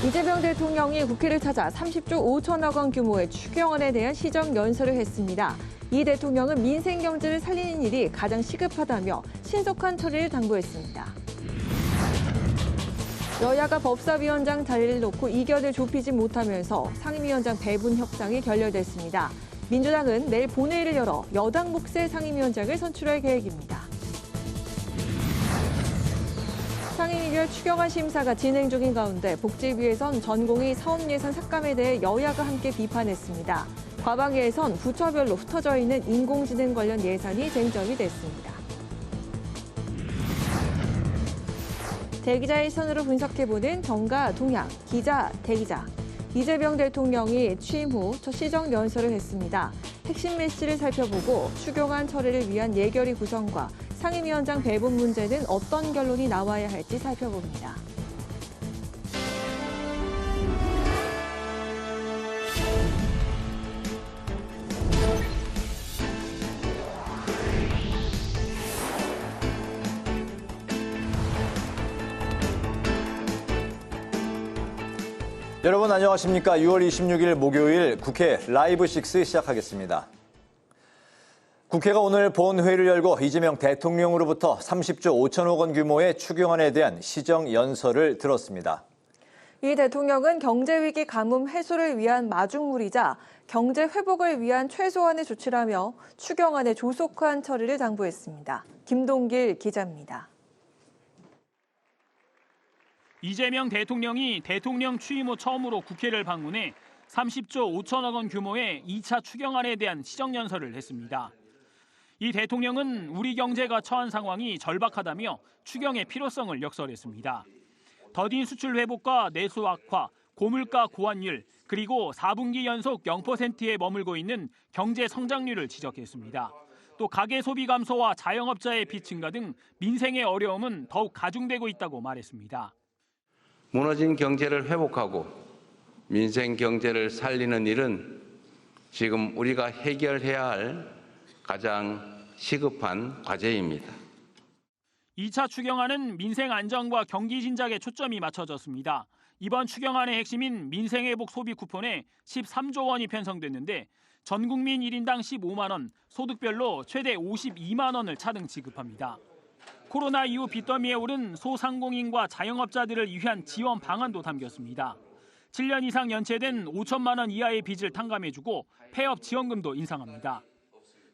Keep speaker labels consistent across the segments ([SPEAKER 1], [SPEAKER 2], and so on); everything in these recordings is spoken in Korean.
[SPEAKER 1] 이재명 대통령이 국회를 찾아 30조 5천억 원 규모의 추경안에 대한 시정연설을 했습니다. 이 대통령은 민생 경제를 살리는 일이 가장 시급하다며 신속한 처리를 당부했습니다. 여야가 법사위원장 자리를 놓고 이견을 좁히지 못하면서 상임위원장 배분 협상이 결렬됐습니다. 민주당은 내일 본회의를 열어 여당 몫의 상임위원장을 선출할 계획입니다. 상임위별 추경안 심사가 진행 중인 가운데 복지위에선 전공의 사업예산 삭감에 대해 여야가 함께 비판했습니다. 과방위에선 부처별로 흩어져 있는 인공지능 관련 예산이 쟁점이 됐습니다. 대기자의 시선으로 분석해보는 정가 동향, 기자, 대기자. 이재명 대통령이 취임 후 첫 시정연설을 했습니다. 핵심 메시지를 살펴보고 추경안 처리를 위한 예결위 구성과 상임위원장 배분 문제는 어떤 결론이 나와야 할지 살펴봅니다.
[SPEAKER 2] 여러분 안녕하십니까? 6월 26일 목요일 국회 라이브 6 시작하겠습니다. 국회가 오늘 본회의를 열고 이재명 대통령으로부터 30조 5천억 원 규모의 추경안에 대한 시정연설을 들었습니다.
[SPEAKER 1] 이 대통령은 경제위기 가뭄 해소를 위한 마중물이자 경제 회복을 위한 최소한의 조치라며 추경안의 조속한 처리를 당부했습니다. 김동길 기자입니다.
[SPEAKER 3] 이재명 대통령이 대통령 취임 후 처음으로 국회를 방문해 30조 5천억 원 규모의 2차 추경안에 대한 시정연설을 했습니다. 이 대통령은 우리 경제가 처한 상황이 절박하다며 추경의 필요성을 역설했습니다. 더딘 수출 회복과 내수 악화, 고물가 고환율, 그리고 4분기 연속 0%에 머물고 있는 경제 성장률을 지적했습니다. 또 가계 소비 감소와 자영업자의 빚 증가 등 민생의 어려움은 더욱 가중되고 있다고 말했습니다.
[SPEAKER 4] 무너진 경제를 회복하고 민생 경제를 살리는 일은 지금 우리가 해결해야 할 가장 시급한 과제입니다.
[SPEAKER 3] 2차 추경안은 민생 안정과 경기 진작에 초점이 맞춰졌습니다. 이번 추경안의 핵심인 민생회복 소비 쿠폰에 13조 원이 편성됐는데 전 국민 1인당 15만 원, 소득별로 최대 52만 원을 차등 지급합니다. 코로나 이후 빚더미에 오른 소상공인과 자영업자들을 위한 지원 방안도 담겼습니다. 7년 이상 연체된 5천만 원 이하의 빚을 탕감해주고 폐업 지원금도 인상합니다.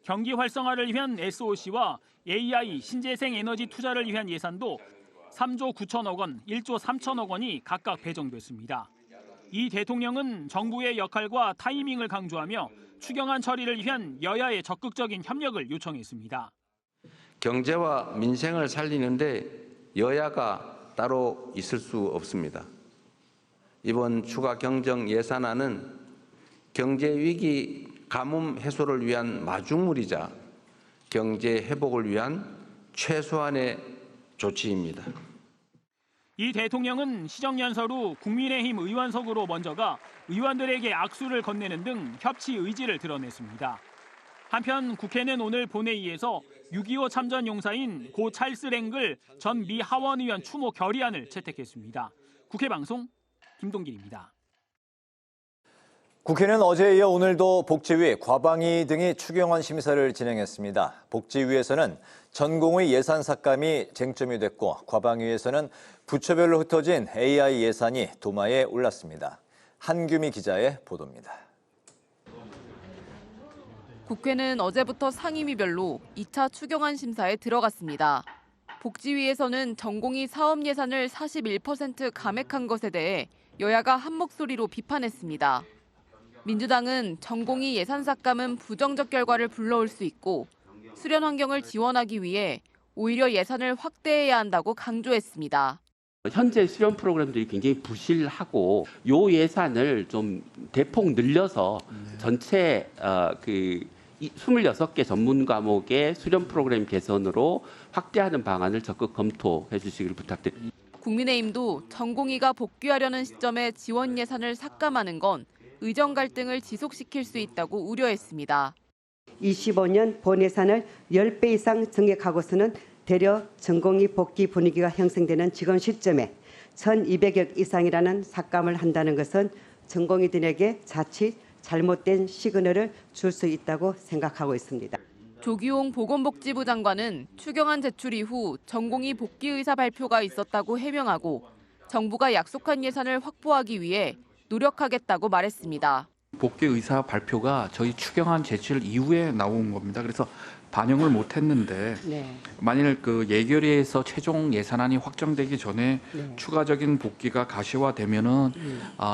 [SPEAKER 3] 경기 활성화를 위한 SOC와 AI 신재생 에너지 투자를 위한 예산도 3조 9천억 원, 1조 3천억 원이 각각 배정됐습니다. 이 대통령은 정부의 역할과 타이밍을 강조하며 추경안 처리를 위한 여야의 적극적인 협력을 요청했습니다.
[SPEAKER 4] 경제와 민생을 살리는데 여야가 따로 있을 수 없습니다. 이번 추가 경정 예산안은 경제 위기 가뭄 해소를 위한 마중물이자 경제 회복을 위한 최소한의 조치입니다.
[SPEAKER 3] 이 대통령은 시정연설 후 국민의힘 의원석으로 먼저 가 의원들에게 악수를 건네는 등 협치 의지를 드러냈습니다. 한편 국회는 오늘 본회의에서 6.25 참전 용사인 고 찰스 랭글 전 미 하원 의원 추모 결의안을 채택했습니다. 국회 방송 김동길입니다.
[SPEAKER 2] 국회는 어제에 이어 오늘도 복지위, 과방위 등이 추경안 심사를 진행했습니다. 복지위에서는 전공의 예산 삭감이 쟁점이 됐고 과방위에서는 부처별로 흩어진 AI 예산이 도마에 올랐습니다. 한규미 기자의 보도입니다.
[SPEAKER 5] 국회는 어제부터 상임위별로 2차 추경안 심사에 들어갔습니다. 복지위에서는 전공의 사업 예산을 41% 감액한 것에 대해 여야가 한 목소리로 비판했습니다. 민주당은 전공의 예산 삭감은 부정적 결과를 불러올 수 있고 수련 환경을 지원하기 위해 오히려 예산을 확대해야 한다고 강조했습니다.
[SPEAKER 6] 현재 수련 프로그램들이 굉장히 부실하고 요 예산을 좀 대폭 늘려서 전체 26개 전문 과목의 수련 프로그램 개선으로 확대하는 방안을 적극 검토해 주시기를 부탁드립니다.
[SPEAKER 5] 국민의힘도 전공의가 복귀하려는 시점에 지원 예산을 삭감하는 건 의정 갈등을 지속시킬 수 있다고 우려했습니다.
[SPEAKER 7] 25년 본 예산을 10배 이상 증액하고서는 대려 전공의 복귀 분위기가 형성되는 지금 시점에 1,200억 이상이라는 삭감을 한다는 것은 전공의들에게 자칫 잘못된 시그널을 줄 수 있다고 생각하고 있습니다.
[SPEAKER 5] 조규홍 보건복지부 장관은 추경안 제출 이후 전공의 복귀 의사 발표가 있었다고 해명하고 정부가 약속한 예산을 확보하기 위해 노력하겠다고 말했습니다.
[SPEAKER 8] 복귀 의사 발표가 저희 추경안 제출 이후에 나온 겁니다. 그래서 반영을 못했는데 만일 그 예결위에서 최종 예산안이 확정되기 전에 추가적인 복귀가 가시화되면은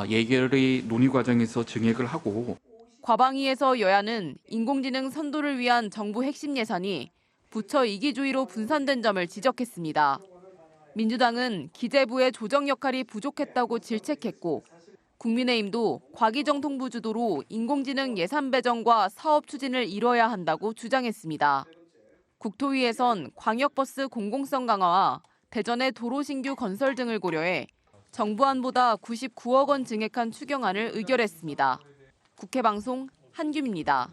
[SPEAKER 8] 예결위 논의 과정에서 증액을 하고.
[SPEAKER 5] 과방위에서 여야는 인공지능 선도를 위한 정부 핵심 예산이 부처 이기주의로 분산된 점을 지적했습니다. 민주당은 기재부의 조정 역할이 부족했다고 질책했고 국민의힘도 과기정통부 주도로 인공지능 예산 배정과 사업 추진을 이뤄야 한다고 주장했습니다. 국토위에선 광역버스 공공성 강화와 대전의 도로 신규 건설 등을 고려해 정부안보다 99억 원 증액한 추경안을 의결했습니다. 국회 방송 한규입니다.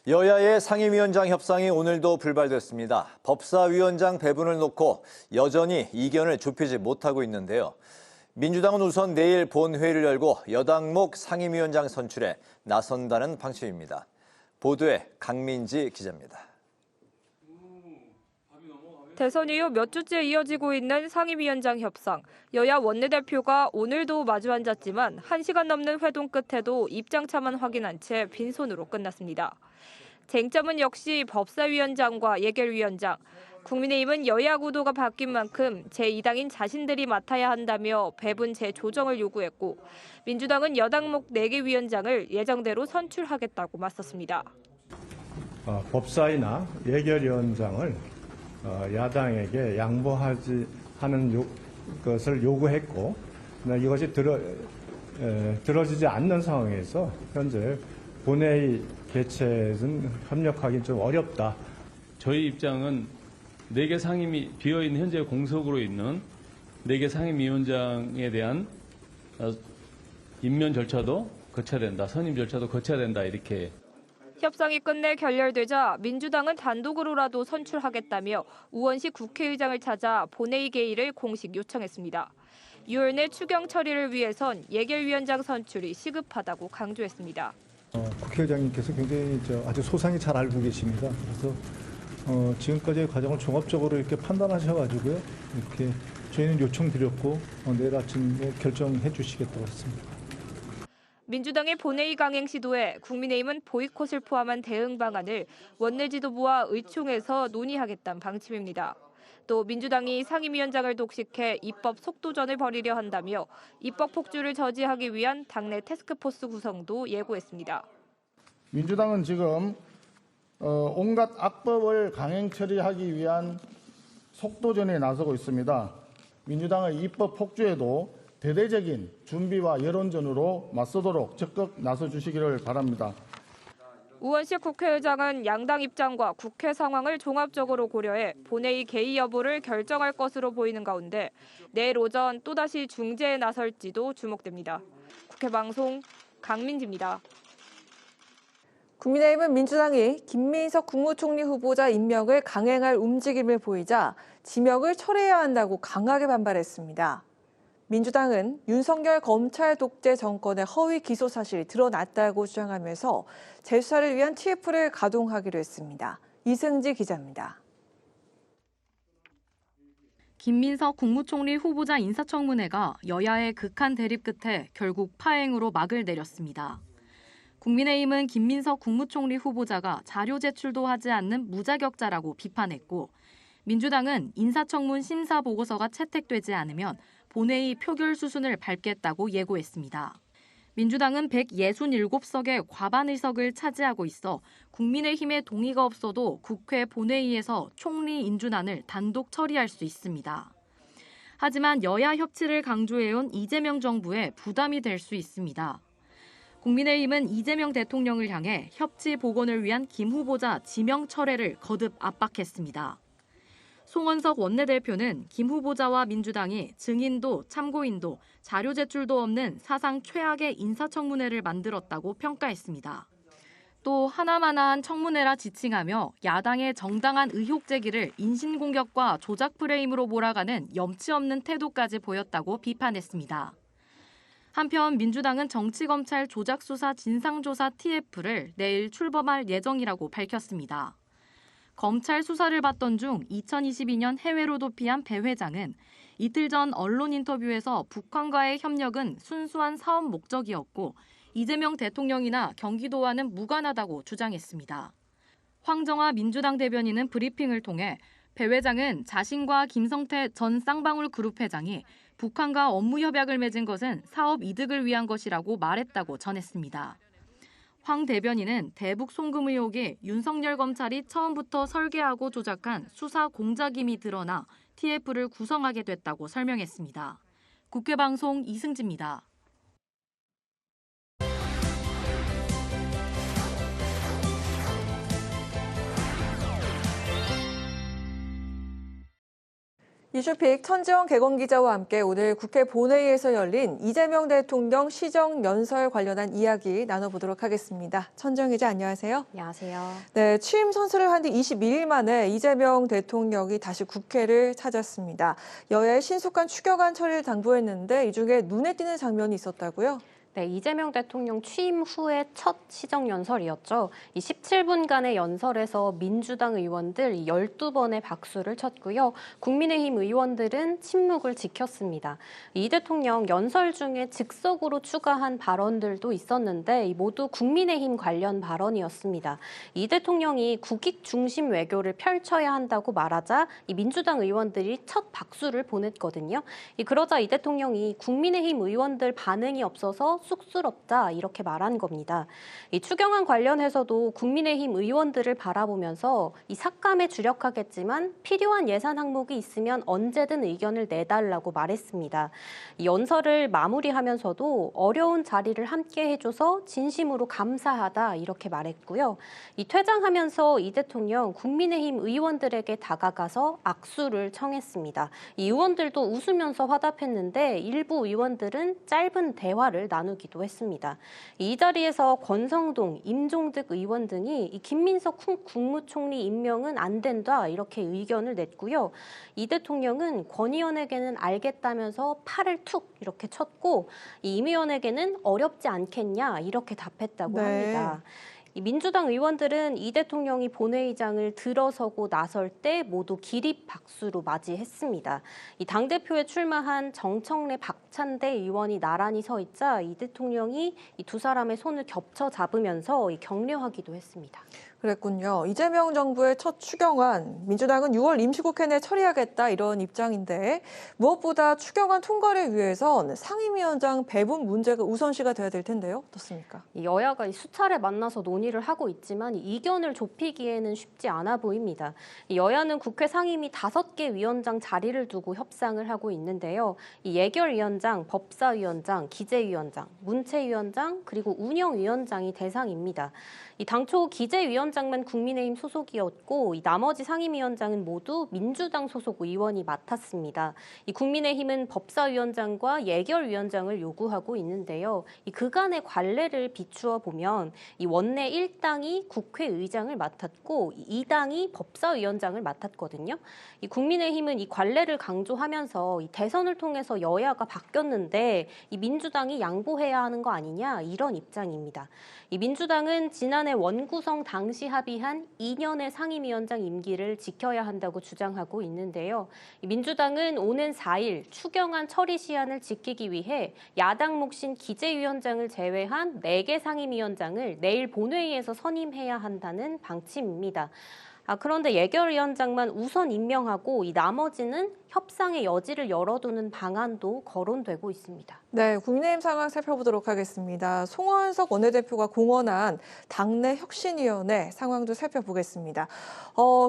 [SPEAKER 2] 여야의 상임위원장 협상이 오늘도 불발됐습니다. 법사위원장 배분을 놓고 여전히 이견을 좁히지 못하고 있는데요. 민주당은 우선 내일 본회의를 열고 여당목 상임위원장 선출에 나선다는 방침입니다. 보도에 강민지 기자입니다.
[SPEAKER 9] 대선 이후 몇 주째 이어지고 있는 상임위원장 협상. 여야 원내대표가 오늘도 마주 앉았지만 1시간 넘는 회동 끝에도 입장차만 확인한 채 빈손으로 끝났습니다. 쟁점은 역시 법사위원장과 예결위원장. 국민의힘은 여야 구도가 바뀐 만큼 제2당인 자신들이 맡아야 한다며 배분 재조정을 요구했고 민주당은 여당목 4개 위원장을 예정대로 선출하겠다고 맞섰습니다.
[SPEAKER 10] 법사위나 예결위원장을 야당에게 양보하지 하는 것을 요구했고 이것이 들어지지 않는 상황에서 현재 본회의 개최는 협력하기 좀 어렵다.
[SPEAKER 11] 저희 입장은 4개 상임위 비어있는 현재 공석으로 있는 4개 상임위원장에 대한 임면 절차도 거쳐야 된다. 선임 절차도 거쳐야 된다. 이렇게.
[SPEAKER 9] 협상이 끝내 결렬되자 민주당은 단독으로라도 선출하겠다며 우원식 국회의장을 찾아 본회의 개의를 공식 요청했습니다. 6월 내 추경 처리를 위해선 예결위원장 선출이 시급하다고 강조했습니다.
[SPEAKER 12] 국회의장님께서 굉장히 아주 소상히 잘 알고 계십니다. 그래서 지금까지의 과정을 종합적으로 이렇게 판단하셔가지고요. 이렇게 저희는 요청드렸고 내일 아침에 결정해 주시겠다고 했습니다.
[SPEAKER 9] 민주당의 본회의 강행 시도에 국민의힘은 보이콧을 포함한 대응 방안을 원내 지도부와 의총에서 논의하겠다는 방침입니다. 또 민주당이 상임위원장을 독식해 입법 속도전을 벌이려 한다며 입법 폭주를 저지하기 위한 당내 태스크포스 구성도 예고했습니다.
[SPEAKER 13] 민주당은 지금 온갖 악법을 강행 처리하기 위한 속도전에 나서고 있습니다. 민주당의 입법 폭주에도 대대적인 준비와 여론전으로 맞서도록 적극 나서주시기를 바랍니다.
[SPEAKER 9] 우원식 국회의장은 양당 입장과 국회 상황을 종합적으로 고려해 본회의 개의 여부를 결정할 것으로 보이는 가운데 내일 오전 또다시 중재에 나설지도 주목됩니다. 국회 방송 강민지입니다.
[SPEAKER 1] 국민의힘은 민주당이 김민석 국무총리 후보자 임명을 강행할 움직임을 보이자 지명을 철회해야 한다고 강하게 반발했습니다. 민주당은 윤석열 검찰 독재 정권의 허위 기소 사실이 드러났다고 주장하면서 재수사를 위한 TF를 가동하기로 했습니다. 이승지 기자입니다.
[SPEAKER 14] 김민석 국무총리 후보자 인사청문회가 여야의 극한 대립 끝에 결국 파행으로 막을 내렸습니다. 국민의힘은 김민석 국무총리 후보자가 자료 제출도 하지 않는 무자격자라고 비판했고 민주당은 인사청문 심사 보고서가 채택되지 않으면 본회의 표결 수순을 밟겠다고 예고했습니다. 민주당은 167석의 과반 의석을 차지하고 있어 국민의힘의 동의가 없어도 국회 본회의에서 총리 인준안을 단독 처리할 수 있습니다. 하지만 여야 협치를 강조해온 이재명 정부에 부담이 될 수 있습니다. 국민의힘은 이재명 대통령을 향해 협치 복원을 위한 김 후보자 지명 철회를 거듭 압박했습니다. 송원석 원내대표는 김 후보자와 민주당이 증인도 참고인도 자료 제출도 없는 사상 최악의 인사청문회를 만들었다고 평가했습니다. 또 하나마나한 청문회라 지칭하며 야당의 정당한 의혹 제기를 인신공격과 조작 프레임으로 몰아가는 염치 없는 태도까지 보였다고 비판했습니다. 한편 민주당은 정치검찰 조작수사 진상조사 TF를 내일 출범할 예정이라고 밝혔습니다. 검찰 수사를 받던 중 2022년 해외로 도피한 배 회장은 이틀 전 언론 인터뷰에서 북한과의 협력은 순수한 사업 목적이었고 이재명 대통령이나 경기도와는 무관하다고 주장했습니다. 황정화 민주당 대변인은 브리핑을 통해 배 회장은 자신과 김성태 전 쌍방울 그룹 회장이 북한과 업무 협약을 맺은 것은 사업 이득을 위한 것이라고 말했다고 전했습니다. 황 대변인은 대북 송금 의혹에 윤석열 검찰이 처음부터 설계하고 조작한 수사 공작임이 드러나 TF를 구성하게 됐다고 설명했습니다. 국회방송 이승지입니다.
[SPEAKER 1] 이슈픽 천지영 개건기자와 함께 오늘 국회 본회의에서 열린 이재명 대통령 시정연설 관련한 이야기 나눠보도록 하겠습니다. 천지영 기자 안녕하세요.
[SPEAKER 15] 안녕하세요.
[SPEAKER 1] 네, 취임 선수를 한 뒤 22일 만에 이재명 대통령이 다시 국회를 찾았습니다. 여야의 신속한 추경안 처리를 당부했는데 이 중에 눈에 띄는 장면이 있었다고요?
[SPEAKER 15] 네, 이재명 대통령 취임 후의 첫 시정연설이었죠. 이 17분간의 연설에서 민주당 의원들 12번의 박수를 쳤고요. 국민의힘 의원들은 침묵을 지켰습니다. 이 대통령 연설 중에 즉석으로 추가한 발언들도 있었는데 모두 국민의힘 관련 발언이었습니다. 이 대통령이 국익 중심 외교를 펼쳐야 한다고 말하자 이 민주당 의원들이 첫 박수를 보냈거든요. 그러자 이 대통령이 국민의힘 의원들 반응이 없어서 쑥스럽다 이렇게 말한 겁니다. 이 추경안 관련해서도 국민의힘 의원들을 바라보면서 이 삭감에 주력하겠지만 필요한 예산 항목이 있으면 언제든 의견을 내달라고 말했습니다. 이 연설을 마무리하면서도 어려운 자리를 함께 해줘서 진심으로 감사하다 이렇게 말했고요. 이 퇴장하면서 이 대통령 국민의힘 의원들에게 다가가서 악수를 청했습니다. 이 의원들도 웃으면서 화답했는데 일부 의원들은 짧은 대화를 나누기도 했습니다. 이 자리에서 권성동, 임종득 의원 등이 이 김민석 국무총리 임명은 안 된다 이렇게 의견을 냈고요. 이 대통령은 권 의원에게는 알겠다면서 팔을 툭 이렇게 쳤고 임 의원에게는 어렵지 않겠냐 이렇게 답했다고 합니다. 이 민주당 의원들은 이 대통령이 본회의장을 들어서고 나설 때 모두 기립 박수로 맞이했습니다. 이 당대표에 출마한 정청래 박찬대 의원이 나란히 서 있자 이 대통령이 이 두 사람의 손을 겹쳐 잡으면서 격려하기도 했습니다.
[SPEAKER 1] 그랬군요. 이재명 정부의 첫 추경안, 민주당은 6월 임시국회 내 처리하겠다 이런 입장인데 무엇보다 추경안 통과를 위해선 상임위원장 배분 문제가 우선시가 돼야 될 텐데요. 어떻습니까?
[SPEAKER 15] 여야가 수차례 만나서 논의를 하고 있지만 이견을 좁히기에는 쉽지 않아 보입니다. 여야는 국회 상임위 5개 위원장 자리를 두고 협상을 하고 있는데요. 이 예결위원장, 법사위원장, 기재위원장, 문체위원장, 그리고 운영위원장이 대상입니다. 이 당초 기재위원장만 국민의힘 소속이었고 이 나머지 상임위원장은 모두 민주당 소속 의원이 맡았습니다. 이 국민의힘은 법사위원장과 예결위원장을 요구하고 있는데요. 이 그간의 관례를 비추어 보면 이 원내 1당이 국회의장을 맡았고 2당이 법사위원장을 맡았거든요. 이 국민의힘은 이 관례를 강조하면서 이 대선을 통해서 여야가 바뀌었는데 이 민주당이 양보해야 하는 거 아니냐 이런 입장입니다. 이 민주당은 지난해 원구성 당시 합의한 2년의 상임위원장 임기를 지켜야 한다고 주장하고 있는데요. 민주당은 오는 4일 추경안 처리 시한을 지키기 위해 야당 몫인 기재위원장을 제외한 4개 상임위원장을 내일 본회의에서 선임해야 한다는 방침입니다. 그런데 예결위원장만 우선 임명하고 이 나머지는 협상의 여지를 열어두는 방안도 거론되고 있습니다.
[SPEAKER 1] 네, 국민의힘 상황 살펴보도록 하겠습니다. 송원석 원내대표가 공언한 당내 혁신위원회 상황도 살펴보겠습니다.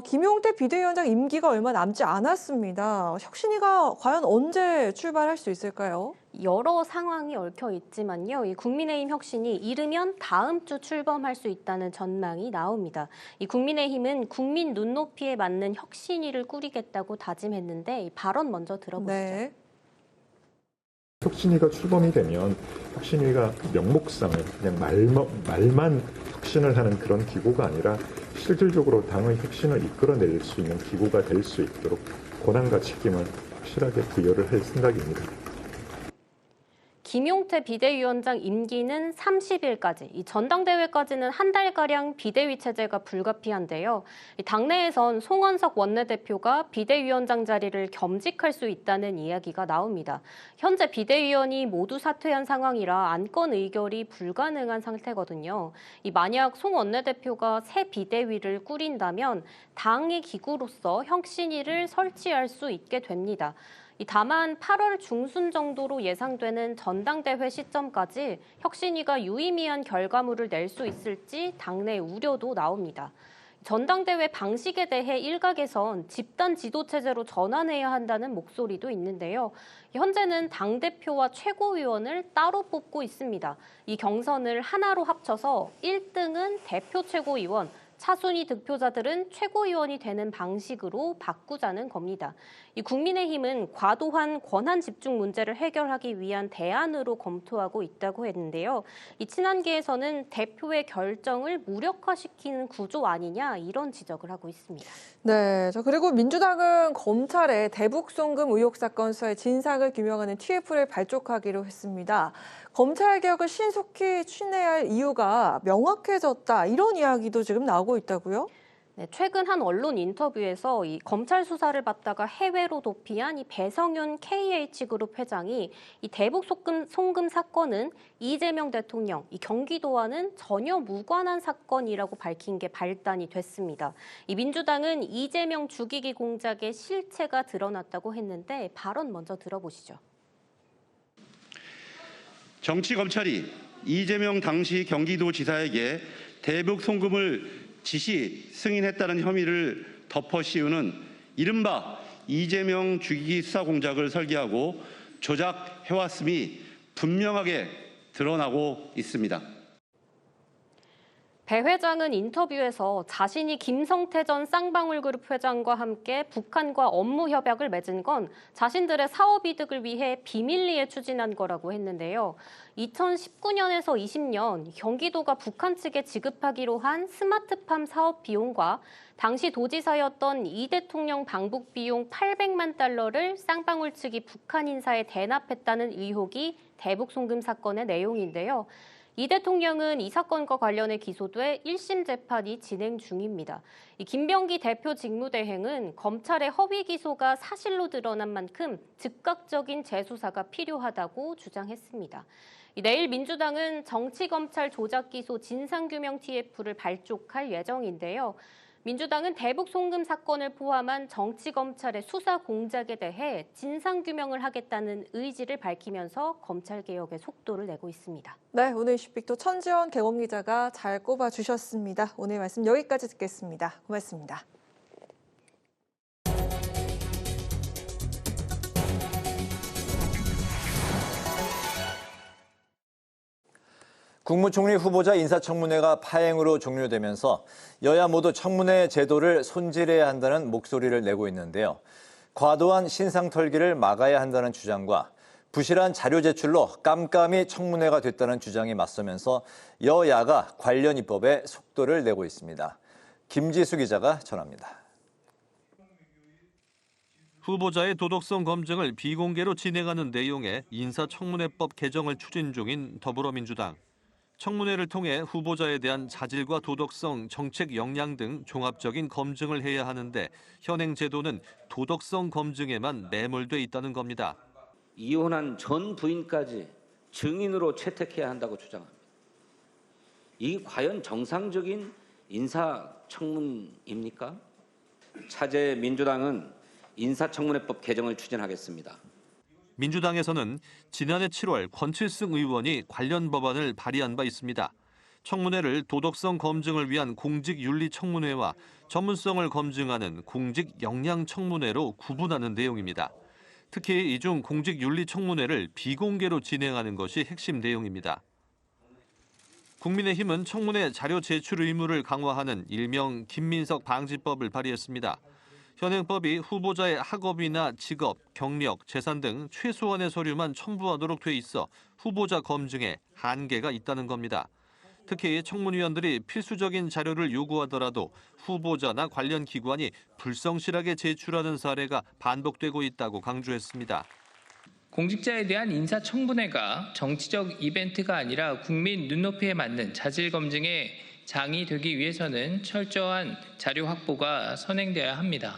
[SPEAKER 1] 김용태 비대위원장 임기가 얼마 남지 않았습니다. 혁신위가 과연 언제 출발할 수 있을까요?
[SPEAKER 15] 여러 상황이 얽혀 있지만요. 이 국민의힘 혁신이 이르면 다음 주 출범할 수 있다는 전망이 나옵니다. 이 국민의힘은 국민 눈높이에 맞는 혁신위를 꾸리겠다고 다짐했는데 이 발언 먼저 들어보시죠.
[SPEAKER 1] 네.
[SPEAKER 16] 혁신위가 출범이 되면 혁신위가 명목상을 그냥 말만 혁신을 하는 그런 기구가 아니라 실질적으로 당의 혁신을 이끌어낼 수 있는 기구가 될 수 있도록 권한과 책임을 확실하게 부여를 할 생각입니다.
[SPEAKER 15] 김용태 비대위원장 임기는 30일까지, 이 전당대회까지는 한 달가량 비대위 체제가 불가피한데요. 당내에선 송원석 원내대표가 비대위원장 자리를 겸직할 수 있다는 이야기가 나옵니다. 현재 비대위원이 모두 사퇴한 상황이라 안건 의결이 불가능한 상태거든요. 만약 송 원내대표가 새 비대위를 꾸린다면 당의 기구로서 혁신위를 설치할 수 있게 됩니다. 다만 8월 중순 정도로 예상되는 전당대회 시점까지 혁신위가 유의미한 결과물을 낼 수 있을지 당내 우려도 나옵니다. 전당대회 방식에 대해 일각에선 집단 지도체제로 전환해야 한다는 목소리도 있는데요. 현재는 당대표와 최고위원을 따로 뽑고 있습니다. 이 경선을 하나로 합쳐서 1등은 대표 최고위원, 차순위 득표자들은 최고위원이 되는 방식으로 바꾸자는 겁니다. 이 국민의힘은 과도한 권한 집중 문제를 해결하기 위한 대안으로 검토하고 있다고 했는데요. 이 친한계에서는 대표의 결정을 무력화시키는 구조 아니냐 이런 지적을 하고 있습니다.
[SPEAKER 1] 네, 그리고 민주당은 검찰의 대북 송금 의혹 사건 수사의 진상을 규명하는 TF를 발족하기로 했습니다. 검찰 개혁을 신속히 추진해야 할 이유가 명확해졌다, 이런 이야기도 지금 나오고 있다고요?
[SPEAKER 15] 네, 최근 한 언론 인터뷰에서 이 검찰 수사를 받다가 해외로 도피한 이 배성윤 KH그룹 회장이 이 대북 송금 사건은 이재명 대통령, 이 경기도와는 전혀 무관한 사건이라고 밝힌 게 발단이 됐습니다. 이 민주당은 이재명 죽이기 공작의 실체가 드러났다고 했는데 발언 먼저 들어보시죠.
[SPEAKER 17] 정치검찰이 이재명 당시 경기도지사에게 대북 송금을 지시 승인했다는 혐의를 덮어 씌우는 이른바 이재명 죽이기 수사 공작을 설계하고 조작해왔음이 분명하게 드러나고 있습니다.
[SPEAKER 15] 배 회장은 인터뷰에서 자신이 김성태 전 쌍방울그룹 회장과 함께 북한과 업무 협약을 맺은 건 자신들의 사업 이득을 위해 비밀리에 추진한 거라고 했는데요. 2019년에서 20년 경기도가 북한 측에 지급하기로 한 스마트팜 사업 비용과 당시 도지사였던 이 대통령 방북 비용 800만 달러를 쌍방울 측이 북한 인사에 대납했다는 의혹이 대북 송금 사건의 내용인데요. 이 대통령은 이 사건과 관련해 기소돼 1심 재판이 진행 중입니다. 이 김병기 대표 직무대행은 검찰의 허위 기소가 사실로 드러난 만큼 즉각적인 재수사가 필요하다고 주장했습니다. 내일 민주당은 정치검찰 조작기소 진상규명 TF를 발족할 예정인데요. 민주당은 대북 송금 사건을 포함한 정치검찰의 수사 공작에 대해 진상규명을 하겠다는 의지를 밝히면서 검찰개혁에 속도를 내고 있습니다.
[SPEAKER 1] 네, 오늘 이슈빅도 천지연 개공기자가 잘 꼽아주셨습니다. 오늘 말씀 여기까지 듣겠습니다. 고맙습니다.
[SPEAKER 2] 국무총리 후보자 인사청문회가 파행으로 종료되면서 여야 모두 청문회 제도를 손질해야 한다는 목소리를 내고 있는데요. 과도한 신상 털기를 막아야 한다는 주장과 부실한 자료 제출로 깜깜이 청문회가 됐다는 주장이 맞서면서 여야가 관련 입법에 속도를 내고 있습니다. 김지수 기자가 전합니다.
[SPEAKER 18] 후보자의 도덕성 검증을 비공개로 진행하는 내용의 인사청문회법 개정을 추진 중인 더불어민주당. 청문회를 통해 후보자에 대한 자질과 도덕성, 정책 역량 등 종합적인 검증을 해야 하는데 현행 제도는 도덕성 검증에만 매몰돼 있다는 겁니다.
[SPEAKER 19] 이혼한 전 부인까지 증인으로 채택해야 한다고 주장합니다. 이게 과연 정상적인 인사청문입니까? 차제 민주당은 인사청문회법 개정을 추진하겠습니다.
[SPEAKER 18] 민주당에서는 지난해 7월 권칠승 의원이 관련 법안을 발의한 바 있습니다. 청문회를 도덕성 검증을 위한 공직윤리청문회와 전문성을 검증하는 공직역량청문회로 구분하는 내용입니다. 특히 이 중 공직윤리청문회를 비공개로 진행하는 것이 핵심 내용입니다. 국민의힘은 청문회 자료 제출 의무를 강화하는 일명 김민석 방지법을 발의했습니다. 현행법이 후보자의 학업이나 직업, 경력, 재산 등 최소한의 서류만 첨부하도록 돼 있어 후보자 검증에 한계가 있다는 겁니다. 특히 청문위원들이 필수적인 자료를 요구하더라도 후보자나 관련 기관이 불성실하게 제출하는 사례가 반복되고 있다고 강조했습니다.
[SPEAKER 20] 공직자에 대한 인사청문회가 정치적 이벤트가 아니라 국민 눈높이에 맞는 자질 검증의 장이 되기 위해서는 철저한 자료 확보가 선행돼야 합니다.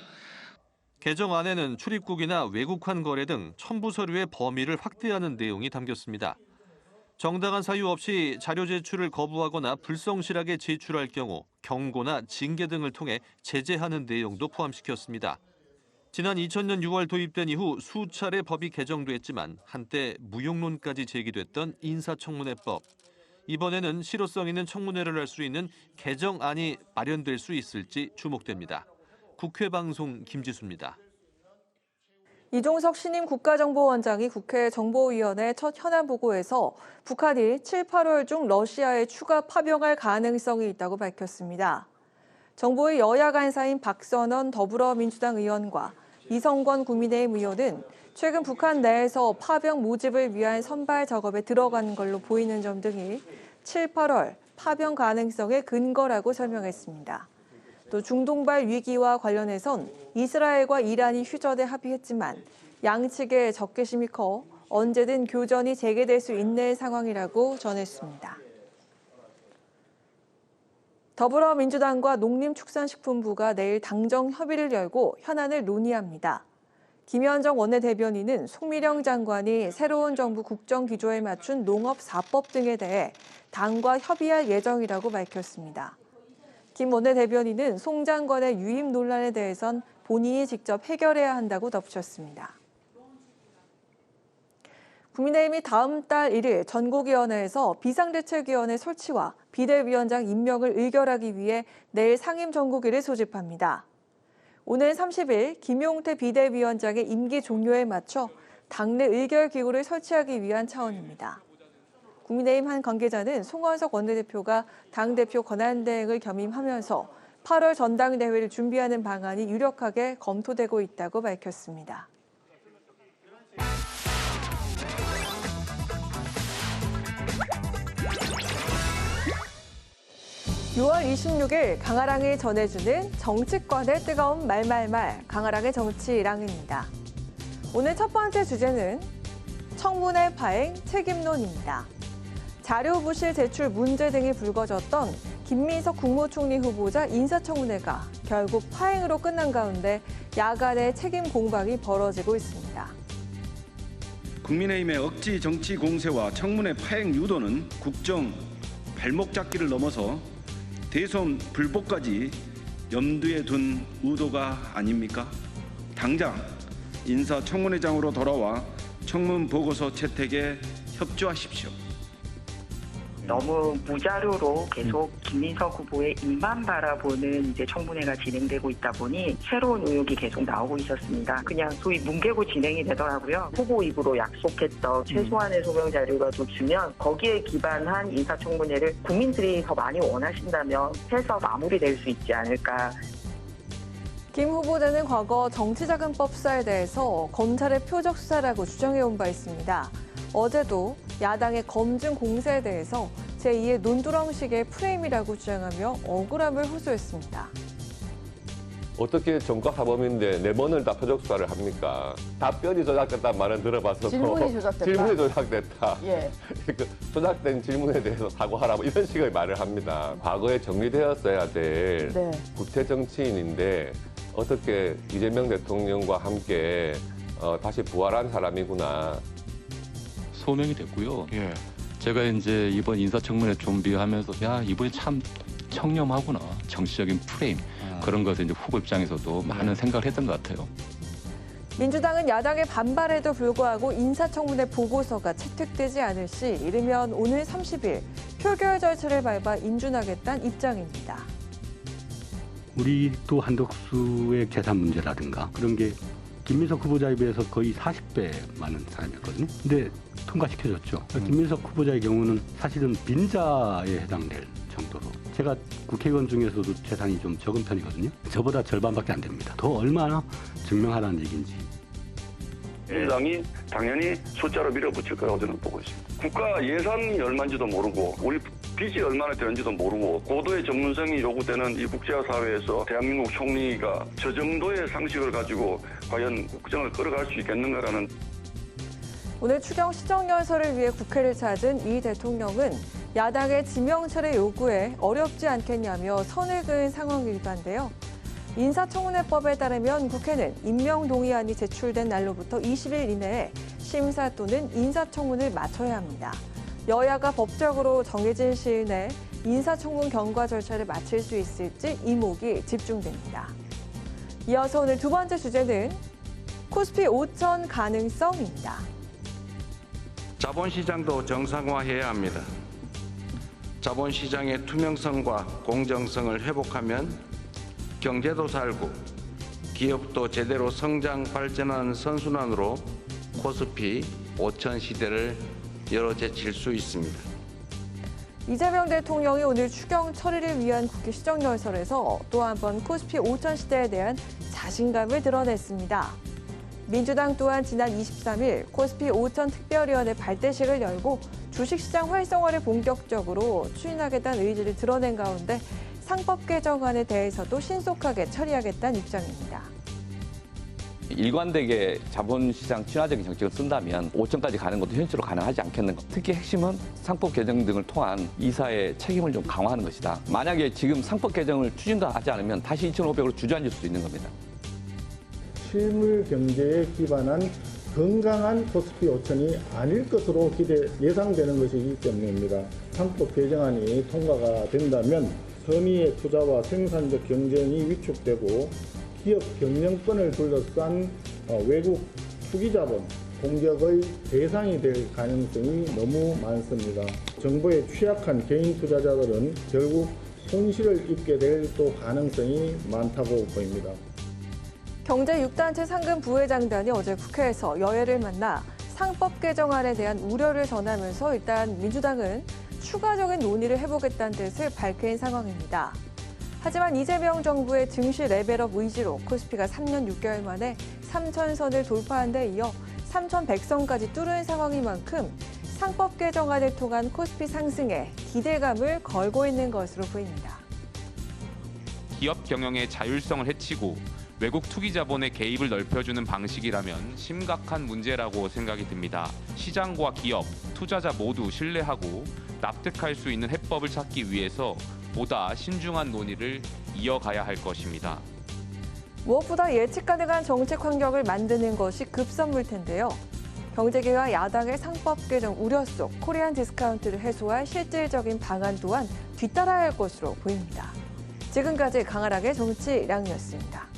[SPEAKER 18] 개정안에는 출입국이나 외국환 거래 등 첨부 서류의 범위를 확대하는 내용이 담겼습니다. 정당한 사유 없이 자료 제출을 거부하거나 불성실하게 제출할 경우 경고나 징계 등을 통해 제재하는 내용도 포함시켰습니다. 지난 2000년 6월 도입된 이후 수차례 법이 개정됐지만 한때 무용론까지 제기됐던 인사청문회법. 이번에는 실효성 있는 청문회를 할 수 있는 개정안이 마련될 수 있을지 주목됩니다. 국회방송 김지수입니다.
[SPEAKER 1] 이종석 신임 국가정보원장이 국회 정보위원회 첫 현안 보고에서 북한이 7, 8월 중 러시아에 추가 파병할 가능성이 있다고 밝혔습니다. 정보위 여야 간사인 박선원 더불어민주당 의원과 이성권 국민의힘 의원은 최근 북한 내에서 파병 모집을 위한 선발 작업에 들어간 걸로 보이는 점 등이 7, 8월 파병 가능성의 근거라고 설명했습니다. 또 중동발 위기와 관련해선 이스라엘과 이란이 휴전에 합의했지만 양측의 적개심이 커 언제든 교전이 재개될 수 있는 상황이라고 전했습니다. 더불어민주당과 농림축산식품부가 내일 당정 협의를 열고 현안을 논의합니다. 김현정 원내대변인은 송미령 장관이 새로운 정부 국정기조에 맞춘 농업 4법 등에 대해 당과 협의할 예정이라고 밝혔습니다. 김 원내대변인은 송 장관의 유임 논란에 대해선 본인이 직접 해결해야 한다고 덧붙였습니다. 국민의힘이 다음 달 1일 전국위원회에서 비상대책위원회 설치와 비대위원장 임명을 의결하기 위해 내일 상임전국위를 소집합니다. 오늘 30일 김용태 비대위원장의 임기 종료에 맞춰 당내 의결기구를 설치하기 위한 차원입니다. 국민의힘 한 관계자는 송원석 원내대표가 당대표 권한대행을 겸임하면서 8월 전당대회를 준비하는 방안이 유력하게 검토되고 있다고 밝혔습니다. 6월 26일 강아랑이 전해주는 정치권의 뜨거운 말말말 강아랑의 정치랑입니다. 오늘 첫 번째 주제는 청문회 파행 책임론입니다. 자료 부실 제출 문제 등이 불거졌던 김민석 국무총리 후보자 인사청문회가 결국 파행으로 끝난 가운데 야간에 책임 공방이 벌어지고 있습니다.
[SPEAKER 21] 국민의힘의 억지 정치 공세와 청문회 파행 유도는 국정 발목 잡기를 넘어서 대선 불복까지 염두에 둔 의도가 아닙니까? 당장 인사청문회장으로 돌아와 청문 보고서 채택에 협조하십시오.
[SPEAKER 22] 너무 무자료로 계속 김민석 후보의 입만 바라보는 이제 청문회가 진행되고 있다 보니 새로운 의혹이 계속 나오고 있었습니다. 그냥 소위 뭉개고 진행이 되더라고요. 후보 입으로 약속했던 최소한의 소명 자료가 주면 거기에 기반한 인사청문회를 국민들이 더 많이 원하신다면 해서 마무리될 수 있지 않을까.
[SPEAKER 1] 김 후보자는 과거 정치자금법 수사에 대해서 검찰의 표적 수사라고 주장해온 바 있습니다. 어제도 야당의 검증 공세에 대해서 제2의 논두렁식의 프레임이라고 주장하며 억울함을 호소했습니다.
[SPEAKER 23] 어떻게 정과 사범인데 4번을 다 표적 수사를 합니까? 답변이 조작됐다는 말은 들어봐서
[SPEAKER 24] 질문이 조작됐다.
[SPEAKER 23] 질문이 조작됐다.
[SPEAKER 24] 예.
[SPEAKER 23] 조작된 질문에 대해서 사과하라고 이런 식의 말을 합니다. 과거에 정리되었어야 될
[SPEAKER 24] 네.
[SPEAKER 23] 구태 정치인인데 어떻게 이재명 대통령과 함께 다시 부활한 사람이구나.
[SPEAKER 25] 소명이 됐고요. 예. 제가 이제 이번 인사청문회 준비하면서 야 이분이 참 청렴하구나 정치적인 프레임 그런 것을 이제 후보 입장에서도 많은 생각을 했던 것 같아요.
[SPEAKER 1] 민주당은 야당의 반발에도 불구하고 인사청문회 보고서가 채택되지 않을 시 이르면 오늘 30일 표결 절차를 밟아 인준하겠다는 입장입니다.
[SPEAKER 26] 우리도 한덕수의 재산 문제라든가 그런 게 김민석 후보자에 비해서 거의 40배 많은 사람이었거든요. 근데 통과시켜줬죠. 김민석 후보자의 경우는 사실은 빈자에 해당될 정도로 제가 국회의원 중에서도 재산이 좀 적은 편이거든요. 저보다 절반밖에 안 됩니다. 더 얼마나 증명하라는 얘기인지.
[SPEAKER 3] 민주당이 당연히 숫자로 밀어붙일 거라고 저는 보고 있습니다. 국가 예산이 얼마인지도 모르고 우리 빚이 얼마나 되는지도 모르고 고도의 전문성이 요구되는 이 국제사회에서 대한민국 총리가 저 정도의 상식을 가지고 과연 국정을 끌어갈 수 있겠는가라는.
[SPEAKER 1] 오늘 추경 시정연설을 위해 국회를 찾은 이 대통령은 야당의 지명철의 요구에 어렵지 않겠냐며 선을 그은 상황이기도 한데요. 인사청문회법에 따르면 국회는 임명동의안이 제출된 날로부터 20일 이내에 심사 또는 인사청문을 마쳐야 합니다. 여야가 법적으로 정해진 시일 내에 인사청문 경과 절차를 마칠 수 있을지 이목이 집중됩니다. 이어서 오늘 두 번째 주제는 코스피 5천 가능성입니다.
[SPEAKER 4] 자본시장도 정상화해야 합니다. 자본시장의 투명성과 공정성을 회복하면 경제도 살고 기업도 제대로 성장 발전하는 선순환으로 코스피 5천 시대를 열어제칠 수 있습니다.
[SPEAKER 1] 이재명 대통령이 오늘 추경 처리를 위한 국회 시정연설에서 또 한 번 코스피 5천 시대에 대한 자신감을 드러냈습니다. 민주당 또한 지난 23일 코스피 5천 특별위원회 발대식을 열고 주식시장 활성화를 본격적으로 추진하겠다는 의지를 드러낸 가운데 상법 개정안에 대해서도 신속하게 처리하겠다는 입장입니다.
[SPEAKER 6] 일관되게 자본시장 친화적인 정책을 쓴다면 5천까지 가는 것도 현실로 가능하지 않겠는가. 특히 핵심은 상법 개정 등을 통한 이사의 책임을 좀 강화하는 것이다. 만약에 지금 상법 개정을 추진도 하지 않으면 다시 2,500으로 주저앉을 수도 있는 겁니다.
[SPEAKER 13] 실물 경제에 기반한 건강한 코스피 5천이 아닐 것으로 예상되는 것이기 때문입니다. 상법 개정안이 통과가 된다면 선의의 투자와 생산적 경쟁이 위축되고 기업 경영권을 둘러싼 외국 투기자본 공격의 대상이 될 가능성이 너무 많습니다. 정부에 취약한 개인 투자자들은 결국 손실을 입게 될 또 가능성이 많다고 보입니다.
[SPEAKER 1] 경제 6단체 상금 부회장단이 어제 국회에서 여야를 만나 상법 개정안에 대한 우려를 전하면서 일단 민주당은 추가적인 논의를 해보겠다는 뜻을 밝힌 상황입니다. 하지만 이재명 정부의 증시 레벨업 의지로 코스피가 3년 6개월 만에 3,000선을 돌파한 데 이어 3,100선까지 뚫은 상황인 만큼 상법 개정안을 통한 코스피 상승에 기대감을 걸고 있는 것으로 보입니다.
[SPEAKER 7] 기업 경영의 자율성을 해치고 외국 투기 자본의 개입을 넓혀주는 방식이라면 심각한 문제라고 생각이 듭니다. 시장과 기업, 투자자 모두 신뢰하고 납득할 수 있는 해법을 찾기 위해서 보다 신중한 논의를 이어가야 할 것입니다.
[SPEAKER 1] 무엇보다 예측 가능한 정책 환경을 만드는 것이 급선무일 텐데요. 경제계와 야당의 상법 개정 우려 속 코리안 디스카운트를 해소할 실질적인 방안 또한 뒤따라야 할 것으로 보입니다. 지금까지 강하락의 정치량이었습니다.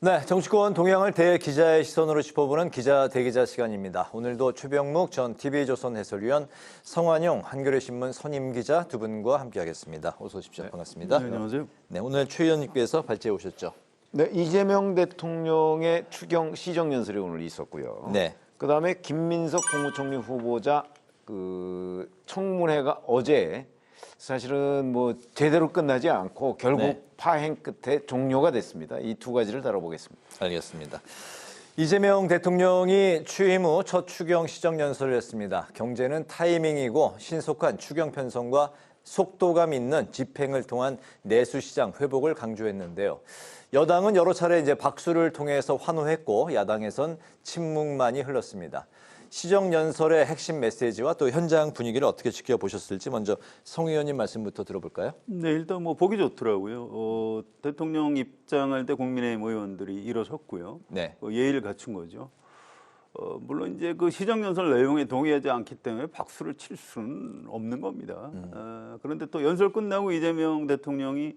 [SPEAKER 2] 네, 정치권 동향을 대기자의 시선으로 짚어보는 기자 대기자 시간입니다. 오늘도 최병묵 전 TV조선 해설위원, 성환용 한겨레신문 선임 기자 두 분과 함께하겠습니다. 어서 오십시오. 반갑습니다.
[SPEAKER 8] 네, 안녕하세요.
[SPEAKER 2] 네, 오늘 최 의원님께서 발제해 오셨죠.
[SPEAKER 8] 네, 이재명 대통령의 추경 시정연설이 오늘 있었고요.
[SPEAKER 2] 네.
[SPEAKER 8] 그다음에 김민석 국무총리 후보자 청문회가 어제 사실은 뭐 제대로 끝나지 않고 결국
[SPEAKER 2] 네.
[SPEAKER 8] 파행 끝에 종료가 됐습니다. 이 두 가지를 다뤄보겠습니다.
[SPEAKER 2] 알겠습니다. 이재명 대통령이 취임 후 첫 추경 시정연설을 했습니다. 경제는 타이밍이고 신속한 추경 편성과 속도감 있는 집행을 통한 내수시장 회복을 강조했는데요. 여당은 여러 차례 박수를 통해서 환호했고 야당에선 침묵만이 흘렀습니다. 시정연설의 핵심 메시지와 또 현장 분위기를 어떻게 지켜보셨을지 먼저 성 의원님 말씀부터 들어볼까요?
[SPEAKER 8] 네, 일단 뭐 보기 좋더라고요. 대통령 입장할 때 국민의힘 의원들이 일어섰고요.
[SPEAKER 2] 네.
[SPEAKER 8] 예의를 갖춘 거죠.
[SPEAKER 5] 물론 이제 그 시정연설 내용에 동의하지 않기 때문에 박수를 칠 수는 없는 겁니다. 그런데 또 연설 끝나고 이재명 대통령이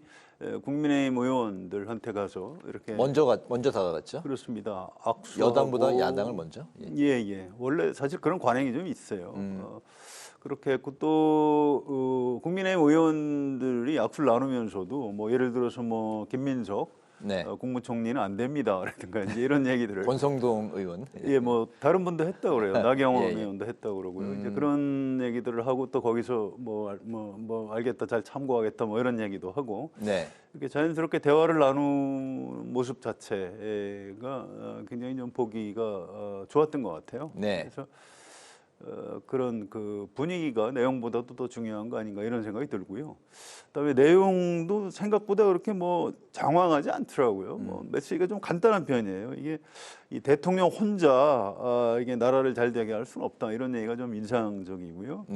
[SPEAKER 5] 국민의힘 의원들한테 가서 이렇게
[SPEAKER 2] 먼저 다가갔죠.
[SPEAKER 5] 그렇습니다. 악수
[SPEAKER 2] 여당보다 야당을 먼저.
[SPEAKER 5] 예. 원래 사실 그런 관행이 좀 있어요. 그렇게 했고 또 국민의힘 의원들이 악수를 나누면서도 뭐 예를 들어서 뭐 김민석 국무총리는 안 됩니다. 라든가 이제 이런 얘기들을
[SPEAKER 2] 권성동 의원
[SPEAKER 5] 뭐 다른 분도 했다고 그래요. 나경원 의원도 했다고 그러고요. 이제 그런 얘기들을 하고 또 거기서 뭐 알겠다, 잘 참고하겠다, 뭐 이런 얘기도 하고 이렇게 자연스럽게 대화를 나누는 모습 자체가 굉장히 좀 보기가 좋았던 것 같아요. 그래서 그런 그 분위기가 내용보다도 더 중요한 거 아닌가 이런 생각이 들고요. 그다음에 내용도 생각보다 그렇게 뭐 장황하지 않더라고요. 뭐 메시지가 좀 간단한 편이에요. 이게 이 대통령 혼자 이게 나라를 잘 되게 할 수는 없다 이런 얘기가 좀 인상적이고요.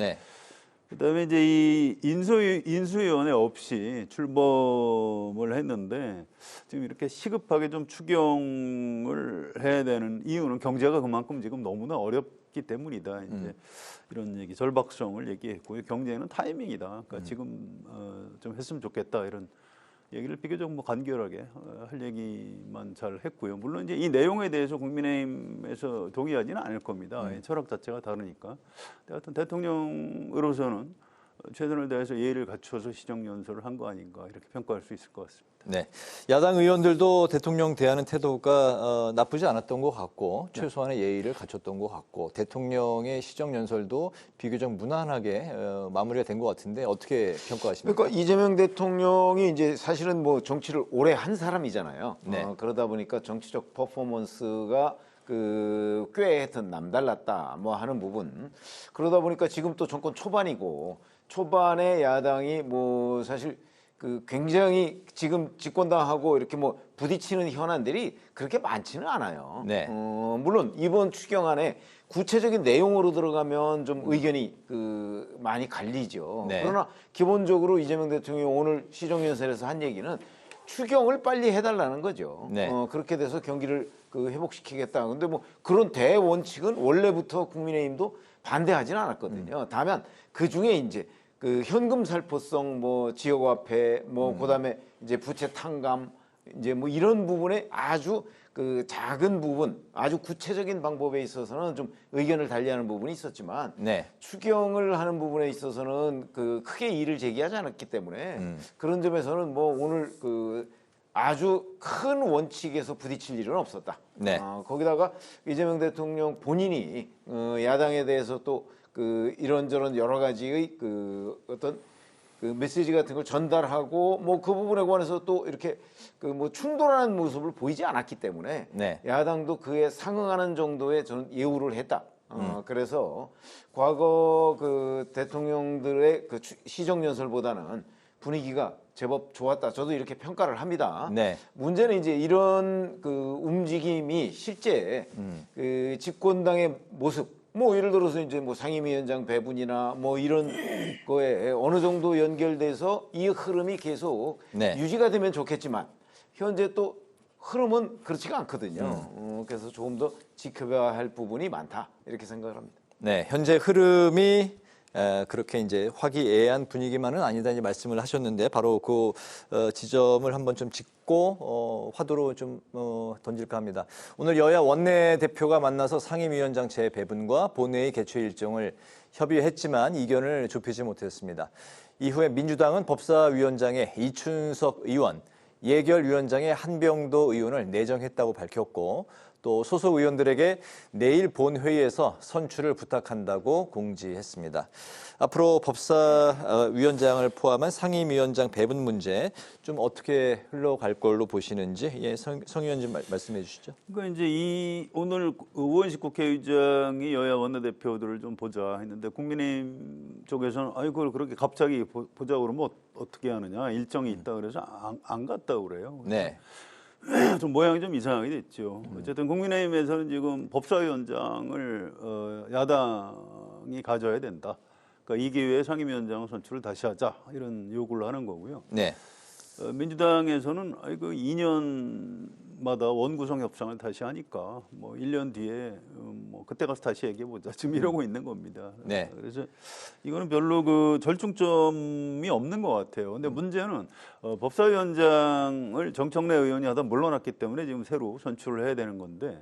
[SPEAKER 5] 그다음에 이제 이 인수위원회 없이 출범을 했는데 지금 이렇게 시급하게 좀 추경을 해야 되는 이유는 경제가 그만큼 지금 너무나 어렵기 때문이다. 이제 이런 얘기, 절박성을 얘기했고요. 경제는 타이밍이다. 그러니까 지금 좀 했으면 좋겠다 이런 얘기를 비교적 뭐 간결하게 할 얘기만 잘 했고요. 물론 이제 이 내용에 대해서 국민의힘에서 동의하지는 않을 겁니다. 철학 자체가 다르니까. 하여튼 대통령으로서는 최선을 다해서 예의를 갖춰서 시정연설을 한 거 아닌가 이렇게 평가할 수 있을 것 같습니다.
[SPEAKER 2] 야당 의원들도 대통령 대하는 태도가 나쁘지 않았던 것 같고 최소한의 예의를 갖췄던 것 같고 대통령의 시정연설도 비교적 무난하게 마무리가 된 것 같은데 어떻게 평가하십니까?
[SPEAKER 8] 그러니까 이재명 대통령이 이제 사실은 뭐 정치를 오래 한 사람이잖아요. 그러다 보니까 정치적 퍼포먼스가 꽤 하여튼 남달랐다 뭐 하는 부분. 그러다 보니까 지금 또 정권 초반이고 초반에 야당이 뭐 사실 굉장히 지금 집권당하고 이렇게 뭐 부딪히는 현안들이 그렇게 많지는 않아요. 물론 이번 추경안에 구체적인 내용으로 들어가면 좀 의견이 많이 갈리죠. 그러나 기본적으로 이재명 대통령이 오늘 시정연설에서 한 얘기는 추경을 빨리 해달라는 거죠. 그렇게 돼서 경기를 회복시키겠다. 근데 뭐 그런 대원칙은 원래부터 국민의힘도 반대하지는 않았거든요. 다만 그 중에 이제 현금 살포성 뭐 지역화폐 뭐 그다음에 이제 부채 탕감 이제 뭐 이런 부분에 아주 작은 부분 아주 구체적인 방법에 있어서는 좀 의견을 달리하는 부분이 있었지만 추경을 하는 부분에 있어서는 크게 이의를 제기하지 않았기 때문에 그런 점에서는 뭐 오늘 아주 큰 원칙에서 부딪힐 일은 없었다. 거기다가 이재명 대통령 본인이 야당에 대해서 또 이런저런 여러 가지의 어떤 메시지 같은 걸 전달하고 뭐 그 부분에 관해서 또 이렇게 뭐 충돌하는 모습을 보이지 않았기 때문에 야당도 그에 상응하는 정도의 저는 예우를 했다. 그래서 과거 대통령들의 시정연설보다는 분위기가 제법 좋았다. 저도 이렇게 평가를 합니다. 문제는 이제 이런 움직임이 실제 집권당의 모습 뭐 예를 들어서 이제 뭐 상임위원장 배분이나 뭐 이런 거에 어느 정도 연결돼서 이 흐름이 계속 유지가 되면 좋겠지만 현재 또 흐름은 그렇지가 않거든요. 그래서 조금 더 지켜봐야 할 부분이 많다 이렇게 생각을 합니다.
[SPEAKER 2] 현재 흐름이 그렇게 이제 화기애애한 분위기만은 아니다 이제 말씀을 하셨는데 바로 그 지점을 한번 좀 짚고 화두로 좀 던질까 합니다. 오늘 여야 원내대표가 만나서 상임위원장 재배분과 본회의 개최 일정을 협의했지만 이견을 좁히지 못했습니다. 이후에 민주당은 법사위원장에 이춘석 의원, 예결위원장에 한병도 의원을 내정했다고 밝혔고 또 소속 의원들에게 내일 본회의에서 선출을 부탁한다고 공지했습니다. 앞으로 법사위원장을 포함한 상임위원장 배분 문제 좀 어떻게 흘러갈 걸로 보시는지 성 의원님 말씀해 주시죠.
[SPEAKER 5] 그러니까 이제 오늘 우원식 국회의장이 여야 원내대표들을 좀 보자 했는데 국민의힘 쪽에서는 그걸 그렇게 갑자기 보자 그러면 어떻게 하느냐 일정이 있다 그래서 안 갔다고 그래요. 좀 모양이 좀 이상하게 됐죠. 어쨌든 국민의힘에서는 지금 법사위원장을 야당이 가져야 된다. 그러니까 이 기회에 상임위원장 선출을 다시 하자 이런 요구를 하는 거고요. 민주당에서는 2년 1년마다 원구성 협상을 다시 하니까 뭐 1년 뒤에 뭐 그때 가서 다시 얘기해 보자. 지금 이러고 있는 겁니다.
[SPEAKER 2] 네.
[SPEAKER 5] 그래서 이거는 별로 그 절충점이 없는 것 같아요. 근데 문제는 법사위원장을 정청래 의원이 하다 물러났기 때문에 지금 새로 선출을 해야 되는 건데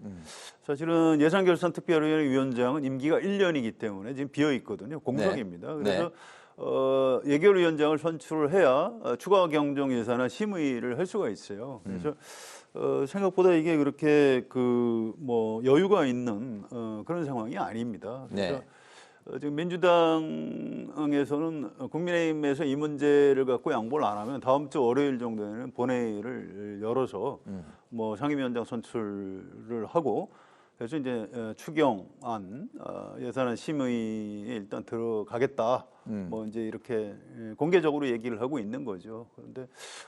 [SPEAKER 5] 사실은 예산결산특별위원회 위원장은 임기가 1년이기 때문에 지금 비어 있거든요. 공석입니다.
[SPEAKER 2] 네.
[SPEAKER 5] 그래서 예결위원장을 선출을 해야 추가 경정 예산안 심의를 할 수가 있어요. 그래서 생각보다 이게 그렇게 그 뭐 여유가 있는 그런 상황이 아닙니다. 그래서
[SPEAKER 2] 네.
[SPEAKER 5] 지금 민주당에서는 국민의힘에서 이 문제를 갖고 양보를 안 하면 다음 주 월요일 정도에는 본회의를 열어서 뭐 상임위원장 선출을 하고 그래서 이제 추경안 예산안 심의에 일단 들어가겠다. 뭐 이제 이렇게 공개적으로 얘기를 하고 있는 거죠. 그런데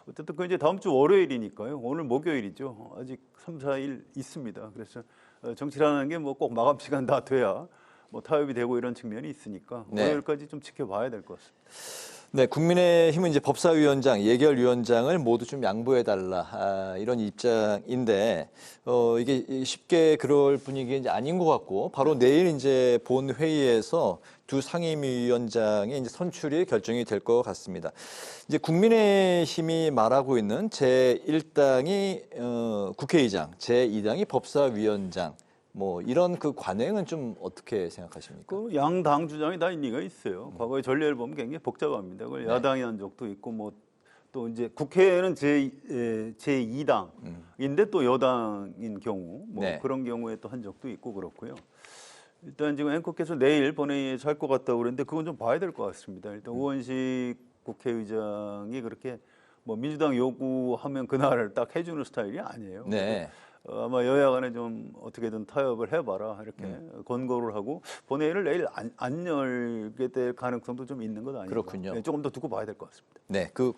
[SPEAKER 5] 어쨌든 그 이제 다음 주 월요일이니까요. 오늘 목요일이죠. 아직 3, 4일 있습니다. 그래서 정치라는 게 뭐 꼭 마감 시간 다 돼야 뭐 타협이 되고 이런 측면이 있으니까
[SPEAKER 2] 네.
[SPEAKER 5] 월요일까지 좀 지켜봐야 될 것 같습니다.
[SPEAKER 2] 네, 국민의힘은 이제 법사위원장, 예결위원장을 모두 좀 양보해달라 이런 입장인데 이게 쉽게 그럴 분위기가 이제 아닌 것 같고 바로 내일 이제 본 회의에서 두 상임위원장의 이제 선출이 결정이 될 것 같습니다. 이제 국민의힘이 말하고 있는 제1당이 국회의장, 제2당이 법사위원장. 뭐 이런 그 관행은 좀 어떻게 생각하십니까?
[SPEAKER 5] 그 양당 주장이 다 일리가 있어요. 과거의 전례를 보면 굉장히 복잡합니다. 그걸 야당이 한 적도 있고 뭐 또 이제 국회는 제2당인데 또 여당인 경우 뭐 그런 경우에 또 한 적도 있고 그렇고요. 일단 지금 앵커께서 내일 본회의에서 할 것 같다고 그랬는데 그건 좀 봐야 될 것 같습니다. 일단 우원식 국회의장이 그렇게 뭐 민주당 요구하면 그날 딱 해주는 스타일이 아니에요.
[SPEAKER 2] 네.
[SPEAKER 5] 아마 여야 간에 좀 어떻게든 타협을 해봐라 이렇게 권고를 하고 본회의를 내일 안 열게 될 가능성도 좀 있는 것 아닌가.
[SPEAKER 2] 그렇군요.
[SPEAKER 5] 네, 조금 더 두고 봐야 될 것 같습니다.
[SPEAKER 2] 네, 그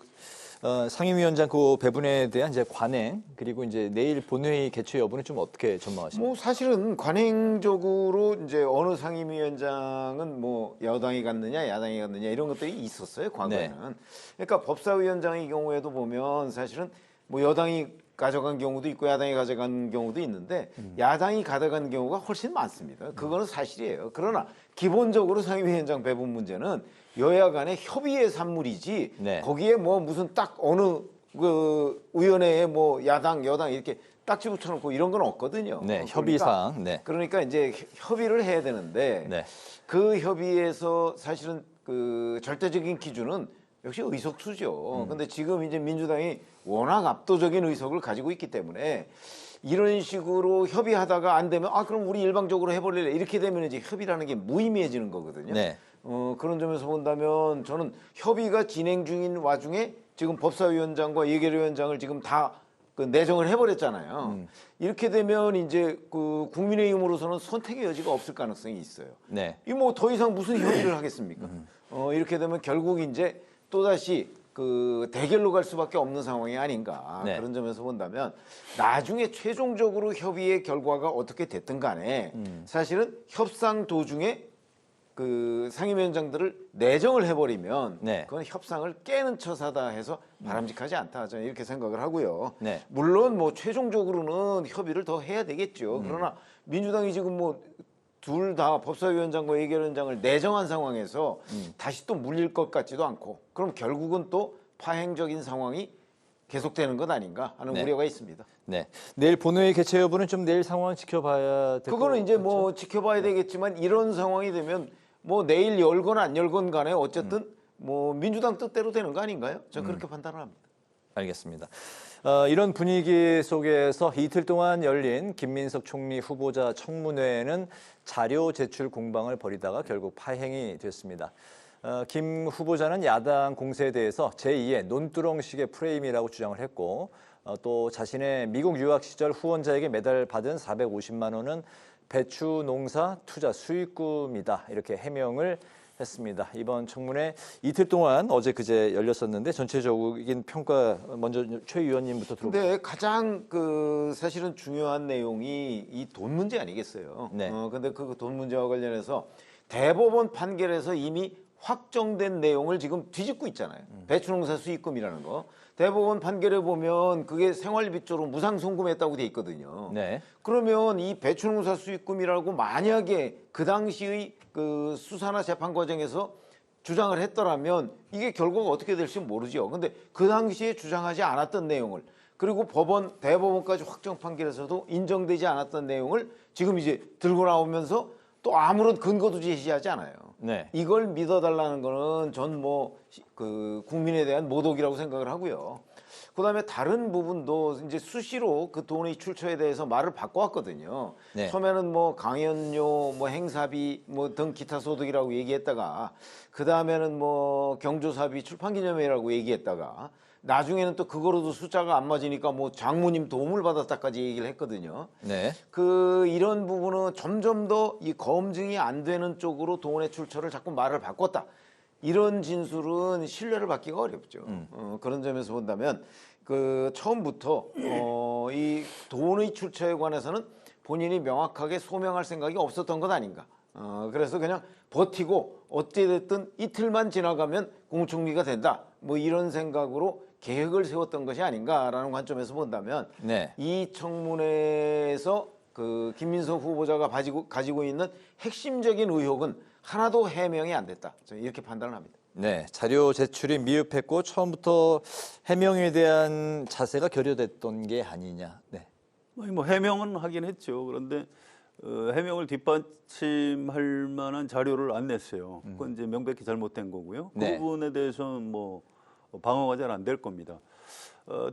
[SPEAKER 2] 상임위원장 그 배분에 대한 이제 관행 그리고 이제 내일 본회의 개최 여부는 좀 어떻게 전망하십니까?
[SPEAKER 8] 뭐 사실은 관행적으로 이제 어느 상임위원장은 뭐 여당이 갔느냐 야당이 갔느냐 이런 것들이 있었어요 과거에는. 그러니까 법사위원장의 경우에도 보면 사실은 뭐 여당이 가져간 경우도 있고 야당이 가져간 경우도 있는데 야당이 가져간 경우가 훨씬 많습니다. 그거는 사실이에요. 그러나 기본적으로 상임위원장 배분 문제는 여야 간의 협의의 산물이지 거기에 뭐 무슨 딱 어느 그 위원회에 뭐 야당 여당 이렇게 딱지 붙여놓고 이런 건 없거든요.
[SPEAKER 2] 네, 협의사항. 네.
[SPEAKER 8] 그러니까 이제 협의를 해야 되는데 그 협의에서 사실은 그 절대적인 기준은 역시 의석수죠. 근데 지금 이제 민주당이 워낙 압도적인 의석을 가지고 있기 때문에 이런 식으로 협의하다가 안 되면 그럼 우리 일방적으로 해버릴래 이렇게 되면 이제 협의라는 게 무의미해지는 거거든요. 그런 점에서 본다면 저는 협의가 진행 중인 와중에 지금 법사위원장과 예결위원장을 지금 다 그 내정을 해버렸잖아요. 이렇게 되면 이제 그 국민의힘으로서는 선택의 여지가 없을 가능성이 있어요. 이 뭐 더 이상 무슨 협의를 하겠습니까? 이렇게 되면 결국 이제 또다시 그 대결로 갈 수밖에 없는 상황이 아닌가 그런 점에서 본다면 나중에 최종적으로 협의의 결과가 어떻게 됐든 간에 사실은 협상 도중에 그 상임위원장들을 내정을 해버리면 그건 협상을 깨는 처사다 해서 바람직하지 않다 저는 이렇게 생각을 하고요. 물론 뭐 최종적으로는 협의를 더 해야 되겠죠. 그러나 민주당이 지금 뭐 둘 다 법사위원장과 예결위원장을 내정한 상황에서 다시 또 물릴 것 같지도 않고 그럼 결국은 또 파행적인 상황이 계속되는 것 아닌가 하는 우려가 있습니다.
[SPEAKER 2] 네, 내일 본회의 개최 여부는 좀 내일 상황 지켜봐야 될 것 같죠.
[SPEAKER 8] 그거는 이제 뭐 지켜봐야 되겠지만 이런 상황이 되면 뭐 내일 열건 안 열건 간에 어쨌든 뭐 민주당 뜻대로 되는 거 아닌가요? 저는 그렇게 판단을 합니다.
[SPEAKER 2] 알겠습니다. 이런 분위기 속에서 이틀 동안 열린 김민석 총리 후보자 청문회는 자료 제출 공방을 벌이다가 결국 파행이 됐습니다. 김 후보자는 야당 공세에 대해서 제2의 논두렁식의 프레임이라고 주장을 했고 또 자신의 미국 유학 시절 후원자에게 매달 받은 450만 원은 배추 농사 투자 수익금이다 이렇게 해명을 했습니다. 이번 청문회 이틀 동안 어제 그제 열렸었는데 전체적인 평가 먼저 최 의원님부터 들어볼게요.
[SPEAKER 8] 근데 가장 그 사실은 중요한 내용이 이 돈 문제 아니겠어요. 근데 그 돈 문제와 관련해서 대법원 판결에서 이미 확정된 내용을 지금 뒤집고 있잖아요. 배추농사 수익금이라는 거. 대법원 판결에 보면 그게 생활비조로 무상송금했다고 돼 있거든요.
[SPEAKER 2] 네.
[SPEAKER 8] 그러면 이 배추농사 수익금이라고 만약에 그 당시의 그 수사나 재판 과정에서 주장을 했더라면 이게 결과가 어떻게 될지 모르죠. 근데 그 당시에 주장하지 않았던 내용을 그리고 대법원까지 확정 판결에서도 인정되지 않았던 내용을 지금 이제 들고 나오면서 또 아무런 근거도 제시하지 않아요.
[SPEAKER 2] 네.
[SPEAKER 8] 이걸 믿어달라는 거는 전 그 국민에 대한 모독이라고 생각을 하고요. 그다음에 다른 부분도 이제 수시로 그 돈의 출처에 대해서 말을 바꿔왔거든요.
[SPEAKER 2] 네.
[SPEAKER 8] 처음에는 뭐 강연료, 뭐 행사비, 뭐 등 기타 소득이라고 얘기했다가 그 다음에는 뭐 경조사비, 출판기념회라고 얘기했다가 나중에는 또 그거로도 숫자가 안 맞으니까 뭐 장모님 도움을 받았다까지 얘기를 했거든요.
[SPEAKER 2] 네.
[SPEAKER 8] 이런 부분은 점점 더 이 검증이 안 되는 쪽으로 돈의 출처를 자꾸 말을 바꿨다. 이런 진술은 신뢰를 받기가 어렵죠. 그런 점에서 본다면 그 처음부터 이 돈의 출처에 관해서는 본인이 명확하게 소명할 생각이 없었던 것 아닌가. 그래서 그냥 버티고 어찌됐든 이틀만 지나가면 공청리가 된다. 뭐 이런 생각으로 계획을 세웠던 것이 아닌가라는 관점에서 본다면
[SPEAKER 2] 네.
[SPEAKER 8] 이 청문회에서 그 김민석 후보자가 가지고 있는 핵심적인 의혹은 하나도 해명이 안 됐다. 저는 이렇게 판단을 합니다.
[SPEAKER 2] 네, 자료 제출이 미흡했고 처음부터 해명에 대한 자세가 결여됐던 게 아니냐. 네.
[SPEAKER 5] 뭐 해명은 하긴 했죠. 그런데 해명을 뒷받침할 만한 자료를 안 냈어요. 그건 이제 명백히 잘못된 거고요.
[SPEAKER 2] 네.
[SPEAKER 5] 그 부분에 대해서는 뭐 방어가 잘 안 될 겁니다.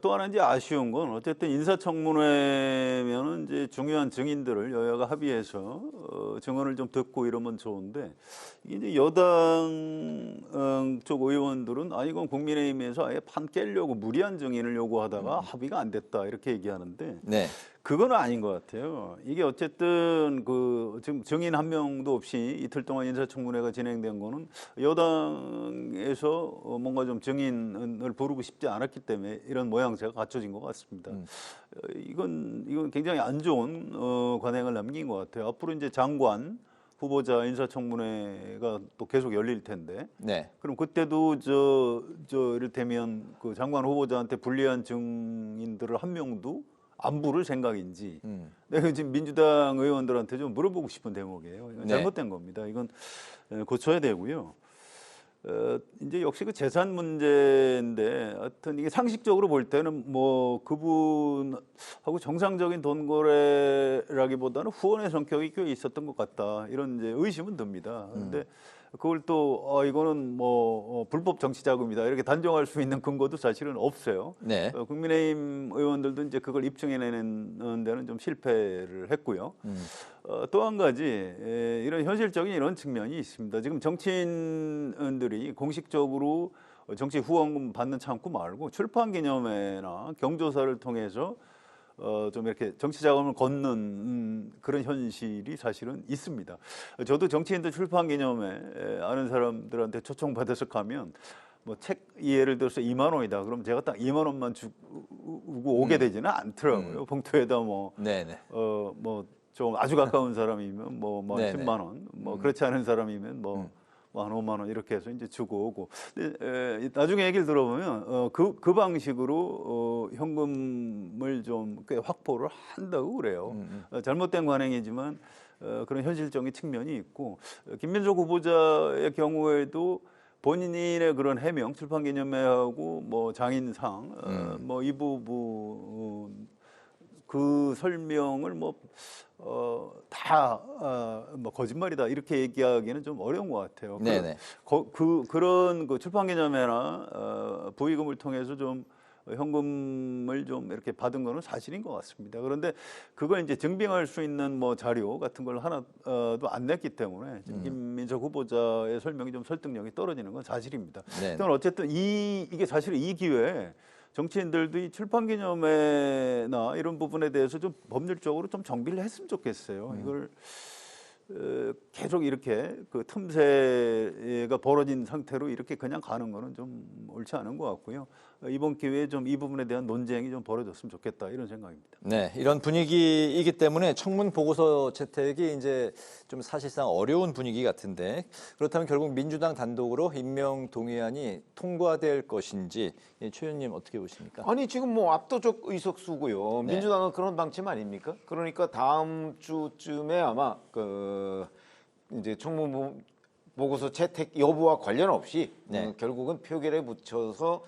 [SPEAKER 5] 또 하나 이제 아쉬운 건 어쨌든 인사청문회면은 이제 중요한 증인들을 여야가 합의해서 증언을 좀 듣고 이러면 좋은데 이제 여당 쪽 의원들은 이건 국민의힘에서 아예 판 깨려고 무리한 증인을 요구하다가 합의가 안 됐다 이렇게 얘기하는데
[SPEAKER 2] 네.
[SPEAKER 5] 그건 아닌 것 같아요. 이게 어쨌든 그 지금 증인 한 명도 없이 이틀 동안 인사청문회가 진행된 거는 여당에서 뭔가 좀 증인을 부르고 싶지 않았기 때문에 이런 모양새가 갖춰진 것 같습니다. 이건 굉장히 안 좋은 관행을 남긴 것 같아요. 앞으로 이제 장관 후보자 인사청문회가 또 계속 열릴 텐데,
[SPEAKER 2] 네.
[SPEAKER 5] 그럼 그때도 이를테면 그 장관 후보자한테 불리한 증인들을 한 명도 안 부를 생각인지 내가 지금 민주당 의원들한테 좀 물어보고 싶은 대목이에요. 이건 잘못된 겁니다. 이건 고쳐야 되고요. 이제 역시 그 재산 문제인데 하여튼 이게 상식적으로 볼 때는 뭐 그분하고 정상적인 돈 거래라기보다는 후원의 성격이 꽤 있었던 것 같다. 이런 이제 의심은 듭니다. 그런데 그걸 또 이거는 뭐 불법 정치 자금이다 이렇게 단정할 수 있는 근거도 사실은 없어요.
[SPEAKER 2] 네.
[SPEAKER 5] 국민의힘 의원들도 이제 그걸 입증해내는 데는 좀 실패를 했고요. 또 한 가지 이런 현실적인 이런 측면이 있습니다. 지금 정치인들이 공식적으로 정치 후원금 받는 창구 말고 출판기념회나 경조사를 통해서 좀 이렇게 정치 자금을 걷는 그런 현실이 사실은 있습니다. 저도 정치인들 출판기념회 아는 사람들한테 초청받아서 가면 뭐 책 예를 들어서 2만 원이다. 그럼 제가 딱 2만 원만 주고 오게 되지는 않더라고요. 봉투에다 뭐 좀 아주 가까운 사람이면 뭐 10만 원, 뭐 그렇지 않은 사람이면 뭐 한 5만 원 이렇게 해서 이제 주고 오고. 근데 나중에 얘기를 들어보면 그 방식으로 현금을 좀 꽤 확보를 한다고 그래요. 잘못된 관행이지만 그런 현실적인 측면이 있고 김민석 후보자의 경우에도 본인의 그런 해명, 출판기념회하고 뭐 장인상, 뭐 이 부분 그 설명을 뭐 거짓말이다 이렇게 얘기하기는 좀 어려운 것 같아요.
[SPEAKER 2] 네네.
[SPEAKER 5] 그런 그 출판기념회나 부의금을 통해서 좀 현금을 좀 이렇게 받은 거는 사실인 것 같습니다. 그런데 그걸 이제 증빙할 수 있는 뭐 자료 같은 걸 하나도 안 냈기 때문에 김민석 후보자의 설명이 좀 설득력이 떨어지는 건 사실입니다. 어쨌든 이게 사실은 이 기회에 정치인들도 이 출판기념회나 이런 부분에 대해서 좀 법률적으로 좀 정비를 했으면 좋겠어요. 이걸 계속 이렇게 그 틈새가 벌어진 상태로 이렇게 그냥 가는 거는 좀 옳지 않은 것 같고요. 이번 기회에 좀 이 부분에 대한 논쟁이 좀 벌어졌으면 좋겠다 이런 생각입니다.
[SPEAKER 2] 네, 이런 분위기이기 때문에 청문 보고서 채택이 이제 좀 사실상 어려운 분위기 같은데 그렇다면 결국 민주당 단독으로 임명 동의안이 통과될 것인지 최 의원님 어떻게 보십니까?
[SPEAKER 8] 아니 지금 뭐 압도적 의석수고요.
[SPEAKER 2] 네.
[SPEAKER 8] 민주당은 그런 방침 아닙니까? 그러니까 다음 주쯤에 아마 이제 청문 보고서 채택 여부와 관련 없이 결국은 표결에 붙여서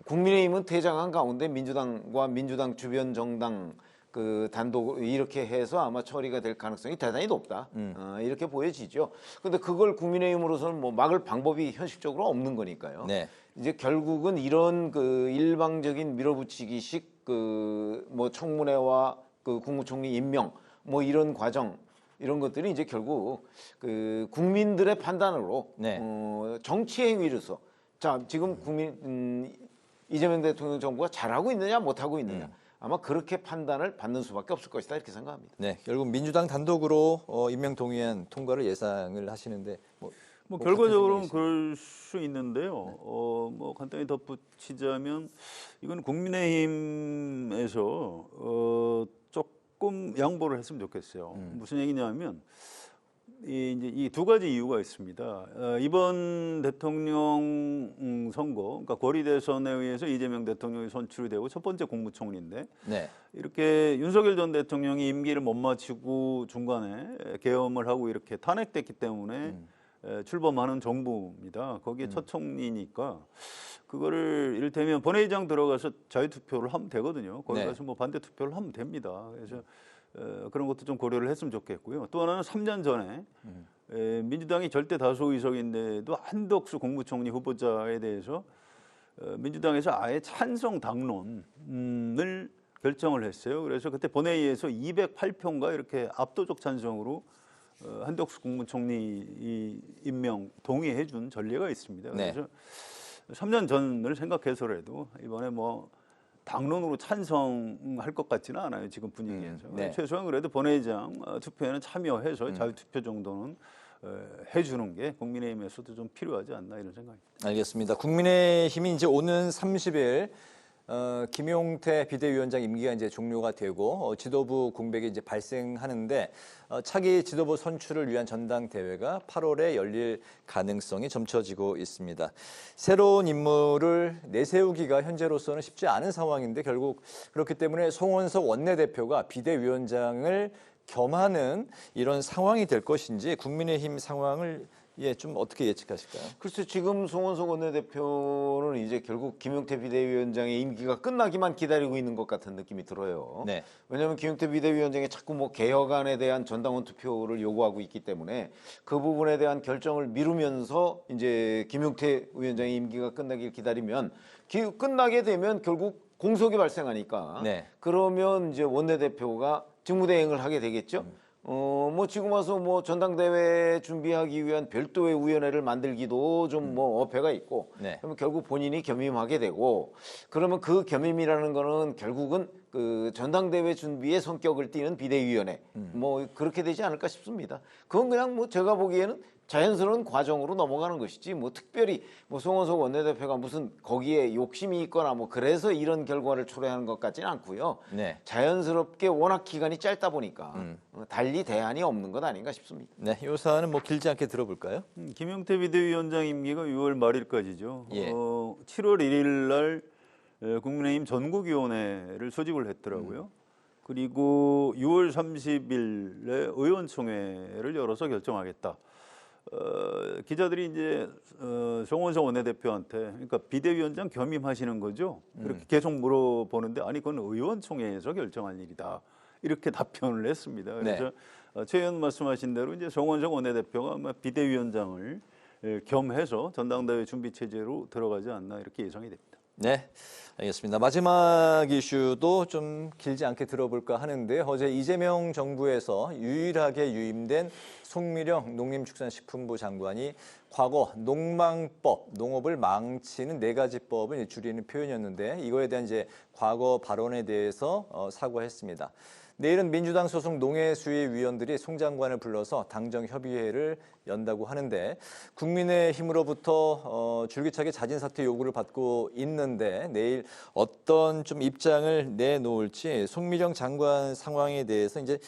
[SPEAKER 8] 국민의힘은 퇴장한 가운데 민주당과 민주당 주변 정당 그 단독 이렇게 해서 아마 처리가 될 가능성이 대단히 높다. 이렇게 보여지죠. 그런데 그걸 국민의힘으로서는 뭐 막을 방법이 현실적으로 없는 거니까요.
[SPEAKER 2] 네.
[SPEAKER 8] 이제 결국은 이런 그 일방적인 밀어붙이기식 그 뭐 청문회와 그 국무총리 임명 뭐 이런 과정 이런 것들이 이제 결국 그 국민들의 판단으로 정치 행위로서 자 지금 이재명 대통령 정부가 잘하고 있느냐 못하고 있느냐 아마 그렇게 판단을 받는 수밖에 없을 것이다 이렇게 생각합니다.
[SPEAKER 2] 네, 결국 민주당 단독으로 임명 동의안 통과를 예상을 하시는데
[SPEAKER 5] 뭐 결과적으로는 그럴 수 있는데요. 뭐 간단히 덧붙이자면 이건 국민의힘에서 조금 양보를 했으면 좋겠어요. 무슨 얘기냐면 이제 이 두 가지 이유가 있습니다. 이번 대통령 선거, 그러니까 고리대선에 의해서 이재명 대통령이 선출이 되고 첫 번째 국무총리인데 이렇게 윤석열 전 대통령이 임기를 못 마치고 중간에 계엄을 하고 이렇게 탄핵됐기 때문에 출범하는 정부입니다. 거기에 첫 총리니까 그거를 이를테면 본회의장 들어가서 자유투표를 하면 되거든요. 거기 가서 뭐 반대 투표를 하면 됩니다. 그래서 그런 것도 좀 고려를 했으면 좋겠고요. 또 하나는 3년 전에 민주당이 절대 다수 의석인데도 한덕수 국무총리 후보자에 대해서 민주당에서 아예 찬성 당론을 결정을 했어요. 그래서 그때 본회의에서 208표인가 이렇게 압도적 찬성으로 한덕수 국무총리 임명 동의해 준 전례가 있습니다. 그래서 3년 전을 생각해서라도 이번에 뭐 당론으로 찬성할 것 같지는 않아요. 지금 분위기에서. 최소한 그래도 본회의장 투표에는 참여해서 자유투표 정도는 해주는 게 국민의힘에서도 좀 필요하지 않나 이런 생각입니다.
[SPEAKER 2] 알겠습니다. 국민의힘이 이제 오는 30일 김용태 비대위원장 임기가 이제 종료가 되고 지도부 공백이 이제 발생하는데 차기 지도부 선출을 위한 전당대회가 8월에 열릴 가능성이 점쳐지고 있습니다. 새로운 인물을 내세우기가 현재로서는 쉽지 않은 상황인데 결국 그렇기 때문에 송원석 원내대표가 비대위원장을 겸하는 이런 상황이 될 것인지 국민의힘 상황을 좀 어떻게 예측하실까요?
[SPEAKER 8] 글쎄 지금 송원석 원내대표는 이제 결국 김용태 비대위원장의 임기가 끝나기만 기다리고 있는 것 같은 느낌이 들어요. 왜냐하면 김용태 비대위원장이 자꾸 뭐 개혁안에 대한 전당원 투표를 요구하고 있기 때문에 그 부분에 대한 결정을 미루면서 이제 김용태 위원장의 임기가 끝나길 기다리면 끝나게 되면 결국 공석이 발생하니까 그러면 이제 원내대표가 직무대행을 하게 되겠죠. 뭐 지금 와서 뭐 전당대회 준비하기 위한 별도의 위원회를 만들기도 좀 뭐 어폐가 있고 그러면 결국 본인이 겸임하게 되고 그러면 그 겸임이라는 거는 결국은 그 전당대회 준비의 성격을 띠는 비대위원회 뭐 그렇게 되지 않을까 싶습니다. 그건 그냥 뭐 제가 보기에는 자연스러운 과정으로 넘어가는 것이지 뭐 특별히 뭐 송원석 원내대표가 무슨 거기에 욕심이 있거나 뭐 그래서 이런 결과를 초래하는 것 같지는 않고요. 자연스럽게 워낙 기간이 짧다 보니까 달리 대안이 없는 것 아닌가 싶습니다.
[SPEAKER 2] 네, 이 사안은 뭐 길지 않게 들어볼까요?
[SPEAKER 5] 김용태 비대위원장 임기가 6월 말일까지죠. 7월 1일 날 국민의힘 전국위원회를 소집을 했더라고요. 그리고 6월 30일에 의원총회를 열어서 결정하겠다. 기자들이 이제 송원석 원내대표한테 그러니까 비대위원장 겸임하시는 거죠? 이렇게 계속 물어보는데 아니 그건 의원총회에서 결정할 일이다. 이렇게 답변을 했습니다. 그래서 최 의원 말씀하신 대로 이제 송원석 원내대표가 아마 비대위원장을 겸해서 전당대회 준비 체제로 들어가지 않나 이렇게 예상이 됩니다.
[SPEAKER 2] 네, 알겠습니다. 마지막 이슈도 좀 길지 않게 들어볼까 하는데 어제 이재명 정부에서 유일하게 유임된 송미령 농림축산식품부 장관이 과거 농망법, 농업을 망치는 4가지법을 줄이는 표현이었는데 이거에 대한 이제 과거 발언에 대해서 사과했습니다. 내일은 민주당 소속 농해수위위원들이 송 장관을 불러서 당정 협의회를 연다고 하는데 국민의힘으로부터 줄기차게 자진 사퇴 요구를 받고 있는데 내일 어떤 좀 입장을 내놓을지 송미령 장관 상황에 대해서 이제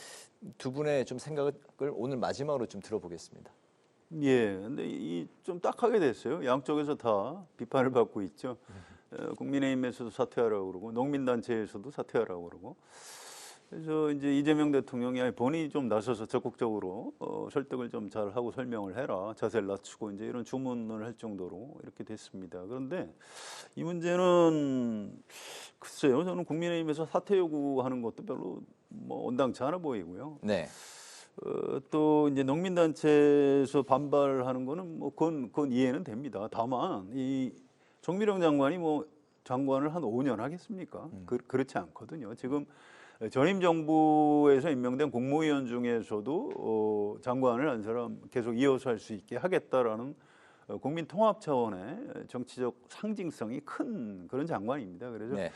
[SPEAKER 2] 두 분의 좀 생각을 오늘 마지막으로 좀 들어보겠습니다.
[SPEAKER 5] 예, 근데 이 좀 딱하게 됐어요. 양쪽에서 다 비판을 받고 있죠. 국민의힘에서도 사퇴하라고 그러고 농민단체에서도 사퇴하라고 그러고. 그래서 이제 이재명 대통령이 본인이 좀 나서서 적극적으로 설득을 좀 잘 하고 설명을 해라, 자세를 낮추고 이제 이런 주문을 할 정도로 이렇게 됐습니다. 그런데 이 문제는 글쎄요, 저는 국민의힘에서 사퇴 요구하는 것도 별로 뭐 온당치 않아 보이고요.
[SPEAKER 2] 네.
[SPEAKER 5] 또 이제 농민단체에서 반발하는 거는 뭐 그건 이해는 됩니다. 다만 이 정미령 장관이 뭐 장관을 한 5년 하겠습니까? 그렇지 않거든요. 지금 전임 정부에서 임명된 국무위원 중에서도 장관을 한 사람 계속 이어서 할 수 있게 하겠다라는 국민 통합 차원의 정치적 상징성이 큰 그런 장관입니다. 그래서
[SPEAKER 2] 네.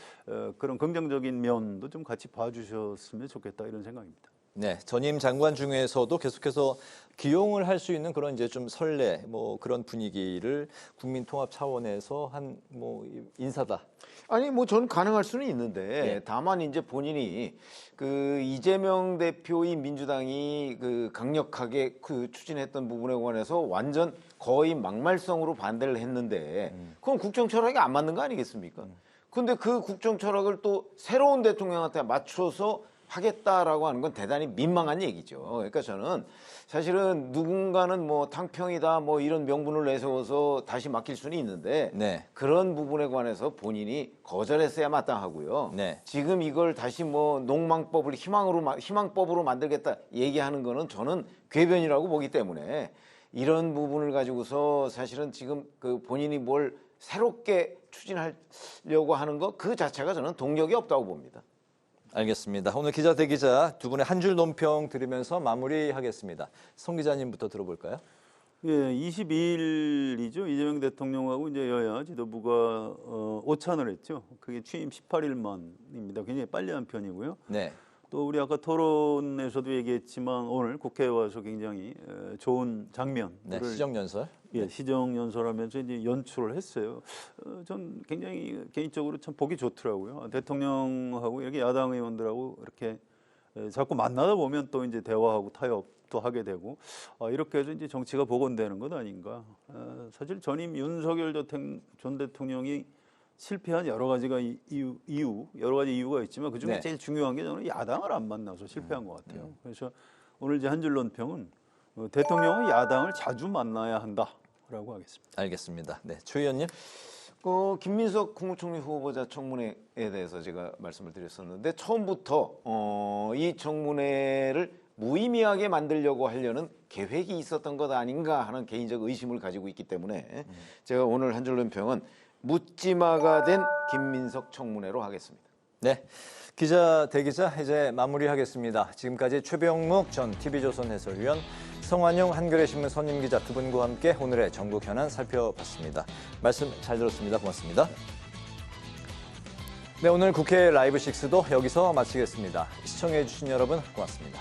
[SPEAKER 5] 그런 긍정적인 면도 좀 같이 봐주셨으면 좋겠다 이런 생각입니다.
[SPEAKER 2] 네, 전임 장관 중에서도 계속해서 기용을 할 수 있는 그런 이제 좀 선례, 뭐 그런 분위기를 국민 통합 차원에서 한 뭐 인사다.
[SPEAKER 8] 아니 뭐 전 가능할 수는 있는데
[SPEAKER 2] 예.
[SPEAKER 8] 다만 이제 본인이 그 이재명 대표의 민주당이 그 강력하게 그 추진했던 부분에 관해서 완전 거의 막말성으로 반대를 했는데 그건 국정 철학이 안 맞는 거 아니겠습니까? 근데 그 국정 철학을 또 새로운 대통령한테 맞춰서 하겠다라고 하는 건 대단히 민망한 얘기죠. 그러니까 저는 사실은 누군가는 뭐 탕평이다 뭐 이런 명분을 내세워서 다시 맡길 수는 있는데
[SPEAKER 2] 네.
[SPEAKER 8] 그런 부분에 관해서 본인이 거절했어야 마땅하고요.
[SPEAKER 2] 네.
[SPEAKER 8] 지금 이걸 다시 뭐 농망법을 희망법으로 만들겠다 얘기하는 거는 저는 궤변이라고 보기 때문에 이런 부분을 가지고서 사실은 지금 그 본인이 뭘 새롭게 추진하려고 하는 거 그 자체가 저는 동력이 없다고 봅니다.
[SPEAKER 2] 알겠습니다. 오늘 기자 대기자 두 분의 한 줄 논평 들으면서 마무리하겠습니다. 송 기자님부터 들어볼까요?
[SPEAKER 5] 예, 22일이죠. 이재명 대통령하고 이제 여야 지도부가 오찬을 했죠. 그게 취임 18일 만입니다. 굉장히 빨리 한 편이고요.
[SPEAKER 2] 네.
[SPEAKER 5] 또 우리 아까 토론에서도 얘기했지만 오늘 국회에 와서 굉장히 좋은 장면을
[SPEAKER 2] 네, 시정연설.
[SPEAKER 5] 예, 시정연설하면서 이제 연출을 했어요. 전 굉장히 개인적으로 참 보기 좋더라고요. 대통령하고 이렇게 야당 의원들하고 이렇게 자꾸 만나다 보면 또 이제 대화하고 타협도 하게 되고 이렇게 해서 이제 정치가 복원되는 것 아닌가. 사실 전임 윤석열 전 대통령이 실패한 여러 가지가 여러 가지 이유가 있지만 그중에
[SPEAKER 2] 네.
[SPEAKER 5] 제일 중요한 게 저는 야당을 안 만나서 실패한 것 같아요. 그래서 오늘 이제 한 줄 논평은 대통령은 야당을 자주 만나야 한다라고 하겠습니다.
[SPEAKER 2] 알겠습니다. 네, 최 의원님.
[SPEAKER 8] 김민석 국무총리 후보자 청문회에 대해서 제가 말씀을 드렸었는데 처음부터 이 청문회를 무의미하게 만들려고 하려는 계획이 있었던 것 아닌가 하는 개인적 의심을 가지고 있기 때문에 제가 오늘 한 줄 논평은 묻지마가 된 김민석 청문회로 하겠습니다.
[SPEAKER 2] 네, 기자 대기자 이제 마무리하겠습니다. 지금까지 최병묵 전 TV조선 해설위원, 성환용 한겨레 신문 선임 기자 두 분과 함께 오늘의 전국 현안 살펴봤습니다. 말씀 잘 들었습니다. 고맙습니다. 네, 오늘 국회 라이브 6도 여기서 마치겠습니다. 시청해주신 여러분 고맙습니다.